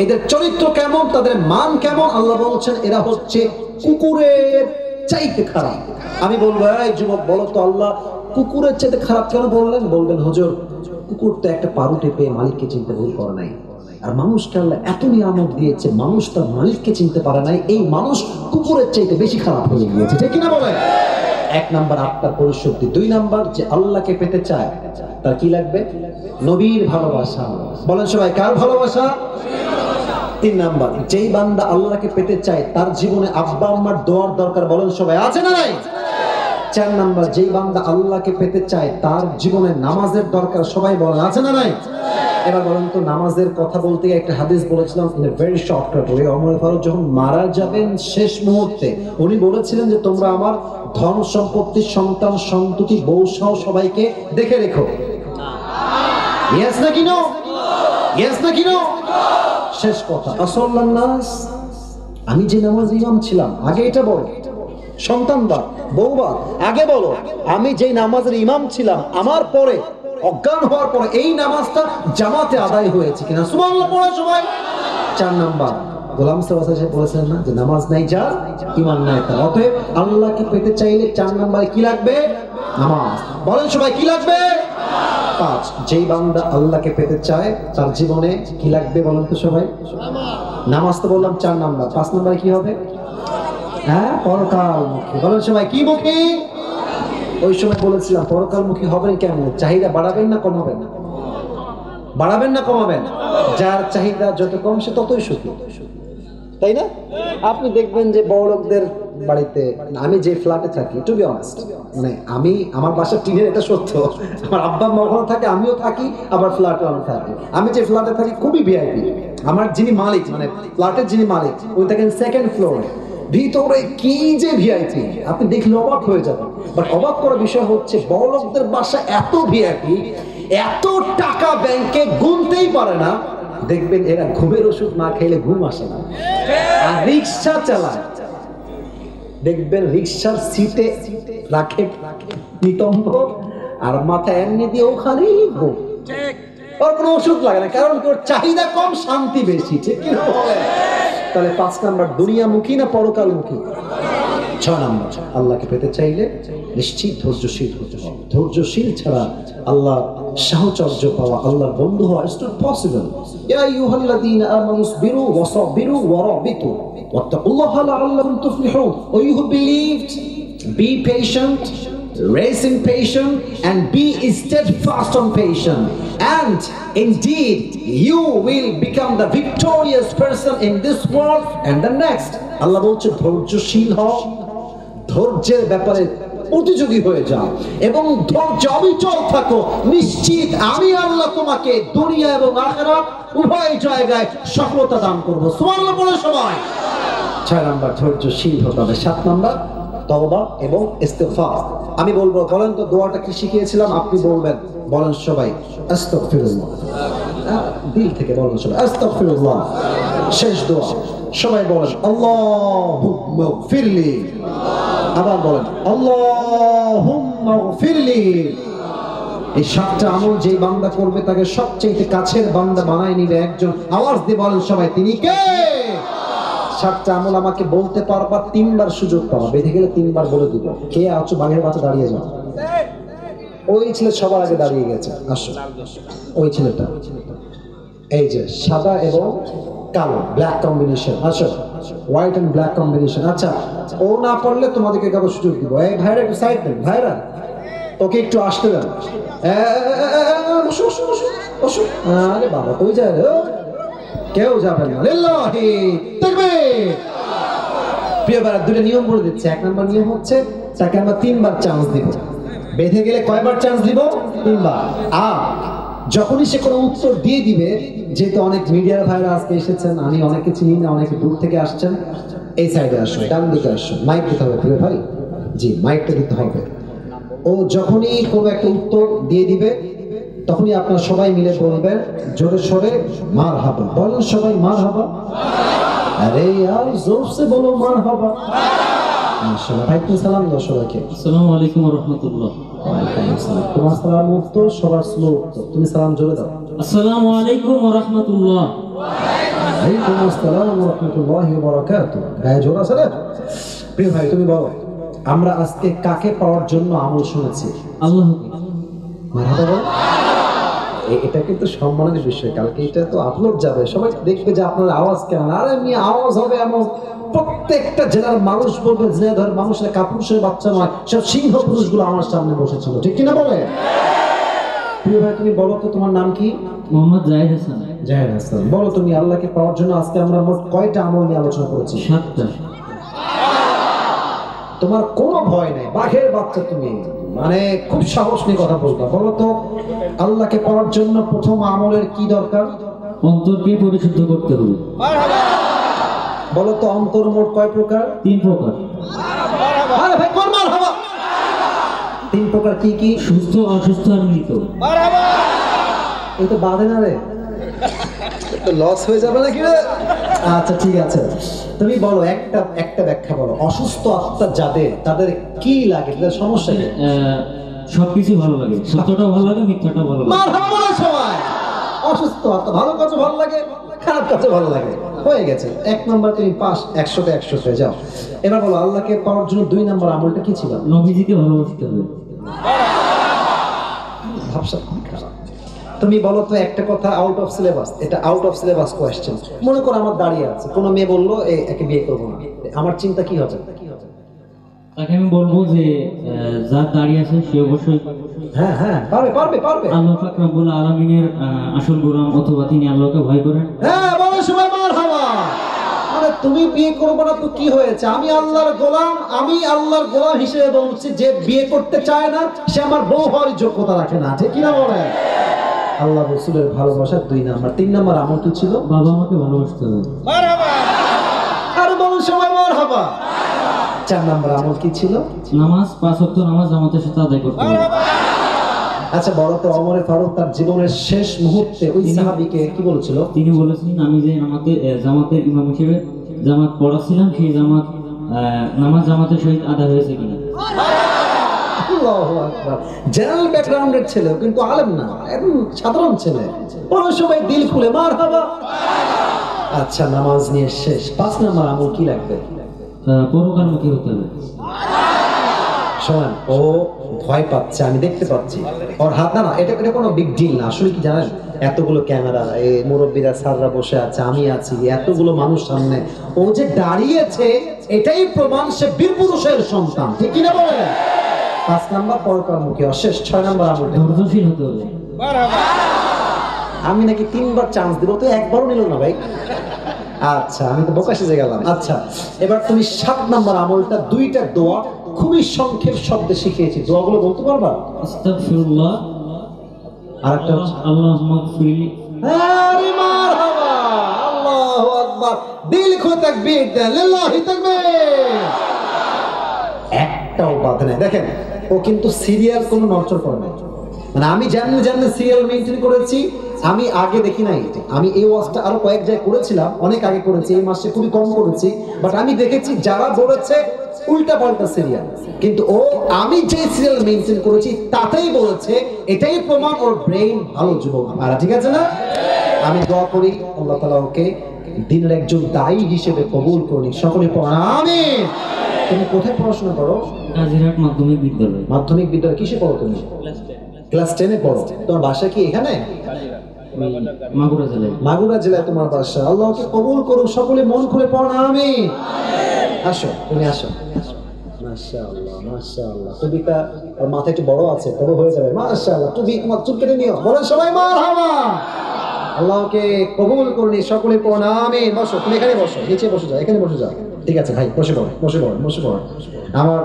এদের চরিত্র কেমন, তাদের মান কেমন? আল্লাহ বলছেন এরা হচ্ছে কুকুরের চাইতে খারাপ। আমি বলবো এই যুবক বলো তো আল্লাহ কুকুরের চাইতে খারাপ কেন বললেন? বলবেন হুজুর কুকুর তো একটা পারুটে পেয়ে মালিককে চিনতে ভুল করে নাই, আর মানুষকে আল্লাহ এত নিয়ামত দিয়েছে মানুষ তার মালিককে চিনতে পারে নাই, এই মানুষ কুকুরের চাইতে বেশি খারাপ হয়ে গিয়েছে, ঠিক কিনা বলেন? 1 নাম্বার আত্মার পরিশুদ্ধি। 2 নাম্বার যে আল্লাহকে পেতে চায় তার কি লাগবে? নবীর ভালোবাসা। বলেন সবাই কার ভালোবাসা? 3 নাম্বার যেই বান্দা আল্লাহকে পেতে চায় তার জীবনে আব্বা আম্মার দোয়ার দরকার। বলেন সবাই আছে না নাই? 4 নাম্বার যেই বান্দা আল্লাহকে পেতে চায় তার জীবনে নামাজের দরকার। সবাই বলেন আছে না নাই? এবার বলেন তো নামাজের কথা বলতে গিয়ে একটা হাদিস বলেছিলাম in a very shortcut way. Omar Farooq যখন মারা যাবেন শেষ মুহূর্তে উনি বলেছিলেন যে তোমরা আমার ধন সম্পত্তি সন্তান সন্ততি বউ সহ সবাইকে দেখে রেখো। ইয়েস নাকি নো? ইয়েস নাকি নো? শেষ কথা আসল্লান নাস। আমি যে নামাজ ইমাম ছিলাম আগে এটা বলো, সন্তান বা বউ বা আগে বলো আমি যে নামাজের ইমাম ছিলাম আমার পরে অজ্ঞান হওয়ার পরে এই নামাজটা জামাতে আদায় হয়েছে কিনা সুবহানাল্লাহ পড়ে সবাই। 4 নাম্বার গোলাম সাহেব বলেছেন না যে নামাজ নাই যার ঈমান নাই তার। অতএব আল্লাহকে পেতে চাইলে 4 নাম্বারে কি লাগবে? নামাজ। বলেন সবাই কি লাগবে? 5 যেই বান্দা আল্লাহকে পেতে চায় তার জীবনে কি লাগবে বলেন তো সবাই? নামাজ তো বললাম 4 নাম্বার। 5 নাম্বারে কি হবে? হ্যাঁ পরকালমুখী। বলেন সবাই কি মুখী? ওই সময় বলেছিলাম পরকালমুখী হবেন কেমন? চাহিদা বাড়াবেন না কমাবেন? বাড়াবেন না কমাবেন? যার চাহিদা যত কম সে ততই সুখী, তাই না? আপনি দেখবেন যে বড় লোকদের বাড়িতে, আমি যে ফ্ল্যাটে থাকি, টু বি অনেস্ট, মানে আমি আমার বাসার টিনের, এটা সত্য, আমার আব্বা আম্মা ওখানে থাকে, আমিও থাকি, আবার ফ্ল্যাটে আমি থাকি। আমি যে ফ্ল্যাটে থাকি খুবই ভিআইপি। আমার যিনি মালিক, মানে ফ্ল্যাটের যিনি মালিক, উনি থাকেন সেকেন্ড ফ্লোরে। ভিতরে কি যে ভিআইপি, আপনি দেখলে অবাক হয়ে যাবেন। বাট অবাক করার বিষয় হচ্ছে, বড়লোকদের বাসা এত ভিআইপি, এত টাকা ব্যাংকে গুনতেই পারে না। দেখবেন এরা ঘুমের ওষুধ না খেলে ঘুম আসে না, আর রিক্সা চালায়। দেখবেন রিক্সার সিটে রাখে নিতম্ব, আর মাথায় এমনি দিয়ে ওখানেই ঘুম। ওর কোনো ওষুধ লাগে না, কারণ ওর চাহিদা কম, শান্তি বেশি। ঠিক কি বলে? তাহলে 5 নাম্বার, দুনিয়ামুখী না পরকালমুখী? 6 নাম্বার, আল্লাহকে পেতে চাইলে নিশ্চিত ধৈর্যশীল হতে হবে। ধৈর্যশীল ছাড়া আল্লাহ সাহচর্য পাওয়া, আল্লাহর বন্ধু হওয়া ইজ নট পসিবল। ইয়া আইয়ুহাল্লাযীনা আমানু ইসবিরু ওয়া সাবিরু ওয়া রাবিতু ওয়াত্তাকুল্লাহা লাআল্লাকুম তুফলিহুন। O you who believed, be patient, raise in patience, and be steadfast on patience, and indeed you will become the victorious person in this world and the next. আল্লাহ বলছে ধৈর্যশীল হও, ধৈর্যের ব্যাপারে প্রতিযোগী হয়ে যাও, এবং ধৈর্য অবিচল থাকো। নিশ্চিত আমি আল্লাহ তোমাকে দুনিয়া এবং আখিরাত উভয় জায়গায় সফলতা দান করব। সুবহানাল্লাহ বলে সবাই। 6 নাম্বার, ধৈর্যশীল হতে হবে। 7 নাম্বার, তওবা এবং ইস্তিগফার। আমি বলবো, বলেন তো দোয়াটা কি শিখিয়েছিলাম? আপনি বলবেন, বলেন সবাই আস্তাগফিরুল্লাহ। দিল থেকে বলেন সবাই আস্তাগফিরুল্লাহ। শেষ দোয়া সবাই বলেন আল্লাহুম্মা গফিরলি। আবার বলেন আল্লাহুম্মা গফিরলি। এই 7টা আমল যেই বান্দা করবে তাকে সবচেয়ে কাছের বান্দা বানায় নিবে একজন। আওয়াজ দিয়ে বলেন সবাই, তিনি কে? 7টা আমল আমাকে বলতে পারবা, 3বার সুযোগ পাবা। বেঁধে গেলে 3বার বলে দিব। কে আছো? বাঘের বাচ্চা দাঁড়িয়ে যাও। ওই ছেলে সবার আগে দাঁড়িয়ে গেছে, আসো। ওই ছেলেটা, এই যে সাদা এবং কালো, ব্ল্যাক কম্বিনেশন, আসো। White and black combination. আচ্ছা, ও না পড়লে তোমাদেরকে কারো সুযোগ দিব। এই ভাইরা একটু সাইড দেন, ভাইরা ওকে একটু আসতে দেন। আরে বাবা, কই যায় রে? কেউ যাবে না। লিল্লাহি তাকবীর। প্রিয় ভাইরা, দুটো নিয়ম বলে দিচ্ছে। 1 নাম্বার নিয়ম হচ্ছে, তাকে আমরা 3বার চান্স দিব। বেঁধে গেলে কয়বার চান্স দিব? 3বার। আর যখনই সে কোনো উত্তর দিয়ে দিবে, যেহেতু অনেক মিডিয়ার ভাইরা আজকে এসেছেন, আমি অনেকে চিনি না, অনেকে দূর থেকে আসছেন, এই সাইডে আসো, ডান দিকে আসো। মাইক দিতে হবে প্রিয় ভাই, জি মাইকটা দিতে হবে। ও যখনই কোনো একটা উত্তর দিয়ে দিবে, তখনই আপনারা সবাই মিলে বলবেন জোরে সোরে মারহাবা। বলেন সবাই মারহাবা। আরে यार जोर से बोलो মারহাবা। মাশাআল্লাহ। ভাই তুমি সালাম দাও সবাইকে। আসসালামু আলাইকুম ওয়া রাহমাতুল্লাহ। ওয়া আলাইকুম আসসালাম। তোমার সালাম উত্তর, সবার স্লো উত্তর। তুমি সালাম জোরে দাও। আসসালামু আলাইকুম ওয়া রাহমাতুল্লাহ। ওয়ালাইকুম আসসালাম ওয়া রাহমাতুল্লাহি ওয়া বারাকাতুহু। গায়ে জোর আছে না? প্রিয় ভাই তুমি বলো, আমরা আজকে কাকে পাওয়ার জন্য আমল শুনেছি? আল্লাহ। মারহাবা বলো। এটা কিন্তু সম্মানের বিষয়। কালকে এটা তো আপলোড যাবে, সবাই দেখবে যে আপনার আওয়াজ কেমন। আর এমনি আওয়াজ হবে এমন, প্রত্যেকটা জেলার মানুষ বলবে ঝিনাইদহের মানুষের কাপুরুষের বাচ্চা নয়, সব সিংহ পুরুষগুলো আমার সামনে বসেছিল। ঠিক কিনা বলে? প্রিয় ভাই তুমি বলো তো, তোমার নাম কি? মোহাম্মদ জাহিদ হাসান। জাহিদ হাসান। বলো তুমি, আল্লাহকে পাওয়ার জন্য আজকে আমরা মোট কয়টা আমল নিয়ে আলোচনা করেছি? 7টা। তোমার কোনো ভয় নেই, বাঘের বাচ্চা তুমি, মানে খুব সাহস নিয়ে কথা বলবা। বলো তো, আল্লাহকে পাওয়ার জন্য প্রথম আমলের কি দরকার? অন্তরকে পরিশুদ্ধ করতে হবে। বলো তো, অন্তর মোট কয় প্রকার? 3 প্রকার। আরে ভাই কোন মারহাবা? 3 প্রকার কি কি? সুস্থ, অসুস্থ আর মৃত। এই তো বাঁধে না রে, তো লস হয়ে যাবে নাকি রে? আচ্ছা ঠিক আছে, তুমি বলো একটা একটা ব্যাখ্যা বলো। অসুস্থ আত্মা যাদের, তাদের কি লাগে, তাদের সমস্যা কি? সবকিছু ভালো লাগে, সত্যটাও ভালো লাগে, মিথ্যাটাও ভালো লাগে। মারহাবা বলো সবাই। অসুস্থ আত্মা, ভালো কাজ ভালো লাগে, খারাপ কাজ ভালো লাগে। হয়ে গেছে, 1 নম্বর তুমি পাস, 100তে 100 হয়ে যাও। এবার বলো, আল্লাহকে পাওয়ার জন্য 2 নম্বর আমলটা কি ছিল? নবীজিকে ভালোবাসতে হবে। ভাবসা খারাপ। তুমি বলো তো একটা কথা, আউট অফ সিলেবাস, এটা আউট অফ সিলেবাস কোয়েশ্চেন। মনে করো আমার দাঁড়িয়ে আছে, কোনো মেয়ে বললো একে বিয়ে করবো না, আমার চিন্তা কি হবে? তাকে আমি বলবো যে যার দাঁড়িয়ে আছে সে অবশ্যই হ্যাঁ হ্যাঁ পারবে পারবে পারবে। আল্লাহ পাক রব্বুল আলামিনের আসল গোলাম, অথবা তিনি আল্লাহকে ভয় করেন। হ্যাঁ বলো সবাই মারহাবা। আরে তুমি বিয়ে করবে না তো কি হয়েছে? আমি আল্লাহর গোলাম, আমি আল্লাহর গোলাম হিসেবে বলছি, যে বিয়ে করতে চায় না সে আমার বউ হওয়ার যোগ্যতা রাখে না, ঠিক কিনা বলে? আল্লাহ রাসূলের ভালোবাসা 2 নাম্বার। 3 নাম্বার আমল কি ছিল? বাবা আমাকে ভালোবাসতে হবে। আর বলুন সবাই মারহাবা। 4 নাম্বার আমল কি ছিল? নামাজ 5 ওয়াক্ত নামাজ জামাতের সাথে আদায় করতে হবে। আচ্ছা বলো তো, ওমর ফারুক তার জীবনের শেষ মুহূর্তে ওই সাহাবীকে কি বলেছিল? তিনি বলেছেন, আমি যে জামাতের ইমাম হিসেবে জামাত পড়াছিলাম, সেই নামাজ জামাতের সহিত আদায় হয়েছে কিনা। আল্লাহু আকবার। জেনারেল ব্যাকগ্রাউন্ডের ছেলে, কিন্তু আলেম না, একদম সাধারণ ছেলে। বলো সবাই দিল খুলে মারহাবা। আচ্ছা নামাজ নিয়ে শেষ। 5 নাম্বার আমল কি লাগবে? পরকালমুখী হতে হবে। শোনেন, ও ভয় পাচ্ছে, আমি দেখতে পাচ্ছি ওর হাত। না এটা কোনো বিগ ডিল না। আসলে কি জানেন, এতগুলো ক্যামেরা, এই মুরব্বীরা স্যাররা বসে আছে, আমি আছি, এতগুলো মানুষ সামনে, ও যে দাঁড়িয়েছে এটাই প্রমাণ সে বীর পুরুষের সন্তান, ঠিক কিনা বলে? 5 নাম্বার পরকালমুখী শেষ। 6 নাম্বার আমল ধৈর্যশীল হতে হবে। আমি নাকি 3 বার চান্স দিব, তো একবারও নিল না ভাই। আচ্ছা আমি তো বোকা সেজে গেলাম। আচ্ছা এবার তুমি 7 নাম্বার আমলটা, 2টা দোয়া খুবই সংক্ষেপ শব্দে শিখিয়েছি, দোয়াগুলো বলতে পারবা? আস্তাগফিরুল্লাহ, আরেকটা আল্লাহুম্মা গফিরলি। আরে মারহাবা, আল্লাহু আকবার। দিল খুলে তাকবীর দেন, লিল্লাহি তাকবীর। একটাও বাদ নেই। দেখেন ও কিন্তু সিরিয়াল কোনো নড়চড় করে না। মানে আমি জানি সিরিয়াল মেইনটেইন করেছি। আমি আগে দেখি নাই, আমি এই ওয়াজটা আরো কয়েক জায়গায় করেছিলাম, অনেক আগে করেছি, এই মাসে খুবই কম করেছি। বাট আমি দেখেছি যারা বলেছে উল্টা পাল্টা সিরিয়াল, কিন্তু ও আমি যে সিরিয়াল মেইনটেইন করেছি তাতেই বলেছে, এটাই প্রমাণ ওর ব্রেইন ভালো। যুবক আর ঠিক আছে না? আমি দোয়া করি আল্লাহ তাআলা ওকে দিনের একজন দায়ী হিসেবে কবুল করুন। সকলে পড়া আমিন। তুমি কোথায় পড়াশোনা করো? কাজিরহাট মাধ্যমিক বিদ্যালয়। মাধ্যমিক বিদ্যালয় কিসে পড়ো তুমি? ক্লাস 10-এ পড়ো। তোমার বাসা কি এখানে? মাগুরা জেলায়। মাগুরা জেলায় তোমার বাসা। আল্লাহকে কবুল করুন। সকলে মন খুলে পড়ো আমিন। আসো তুমি আসো। মাশাআল্লাহ মাশাআল্লাহ। কবিতা আর মাথা একটু বড় আছে, তবে হয়ে যাবে। মাশাআল্লাহ। তুমি তোমার চুল কেটে নিও, বলেন সবাই মারহাবা। আল্লাহকে কবুল করুন। সকলে পড়ো আমিন। বসো, তুমি এখানে বসো, নিচে বসে যাও, এখানে বসে যাও। ঠিক আছে ভাই, বসে পড়ো বসে পড়ো বসে পড়ো। আমার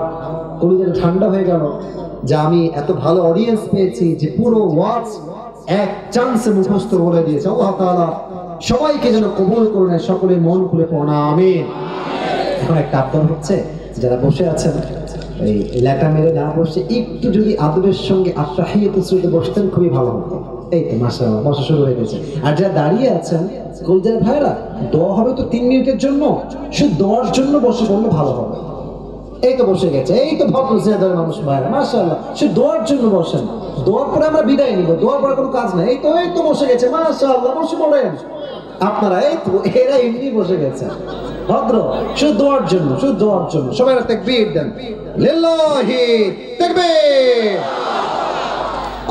কলিজাটা ঠান্ডা হয়ে গেল যে আমি এত ভালো অডিয়েন্স পেয়েছি, যে পুরো ওয়াজ এক চান্সে মুখস্থ বলে দিয়েছে। আল্লাহ তাআলা সবাইকে যেন কবুল করুন। সকলে মন খুলে পড়ো আমিন। এখন একটা আবদার হচ্ছে, যারা বসে আছেন এই লেটা মেরে না বসে একটু যদি আদবের সঙ্গে আত্তাহিয়াতু সুরতে বসতেন খুবই ভালো হতো। এই তো মাশাআল্লাহ বসা শুরু হয়ে গেছে। আর যারা দাঁড়িয়ে আছেন কলজার ভাইরা, দোয়া হবে তো 3 মিনিটের জন্য, শুধু দোয়ার জন্য বসে পড়লে ভালো হবে। এই তো বসে গেছে, এই তো ভদ্র জিয়াদার মানুষ ভাইরা মাশাআল্লাহ, শুধু দোয়ার জন্য বসেন। দোয়ার পরে আমরা বিদায় নিব, দোয়ার পরে কোনো কাজ নাই। এই তো বসে গেছে মাশাআল্লাহ, বসে পড়েন আপনারা। এই তো এরা এমনি বসে গেছে ভদ্র, শুধু দোয়ার জন্য, শুধু দোয়ার জন্য। সবাই তাকবীর দেন, লিল্লাহি তাকবীর।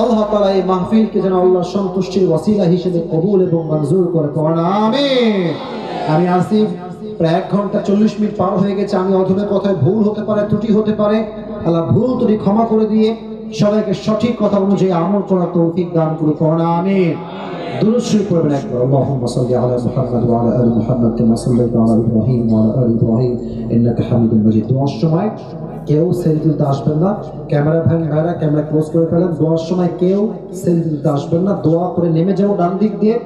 আল্লাহ তাআলা এই মাহফিলকে যেন আল্লাহ সন্তুষ্টির ওয়াসিলা হিসেবে কবুল এবং মঞ্জুর করে পড়েন আমিন। আমি আসিফ, প্রায় 1 ঘন্টা 40 মিনিট পার হয়ে গেছে। আমি অধমের কথায় ভুল হতে পারে, ত্রুটি হতে পারে। আল্লাহ ভুল ত্রুটি ক্ষমা করে দিয়ে সবাইকে সঠিক কথা অনুযায়ী আমল করার তৌফিক দান করে পড়েন আমিন। দুরূদ শরীফ পড়বেন একবার। আল্লাহুম্মা সাল্লি আলা মুহাম্মাদ ওয়া আলা আলি মুহাম্মাদ কামা সাল্লাইতা আলা ইব্রাহিম ওয়া আলা আলি ইব্রাহিম ইন্নাকা হামিদুম মাজিদ। দোয়ার সময় কেউ সেলফি তুলতে আসবেন না। ক্যামেরা ভাইরা ক্যামেরা ক্লোজ করে ফেলেন। দোয়ার সময় কেউ সেলফি তুলতে আসবেন না। দোয়া করে নেমে যাও ডান দিক দিয়ে।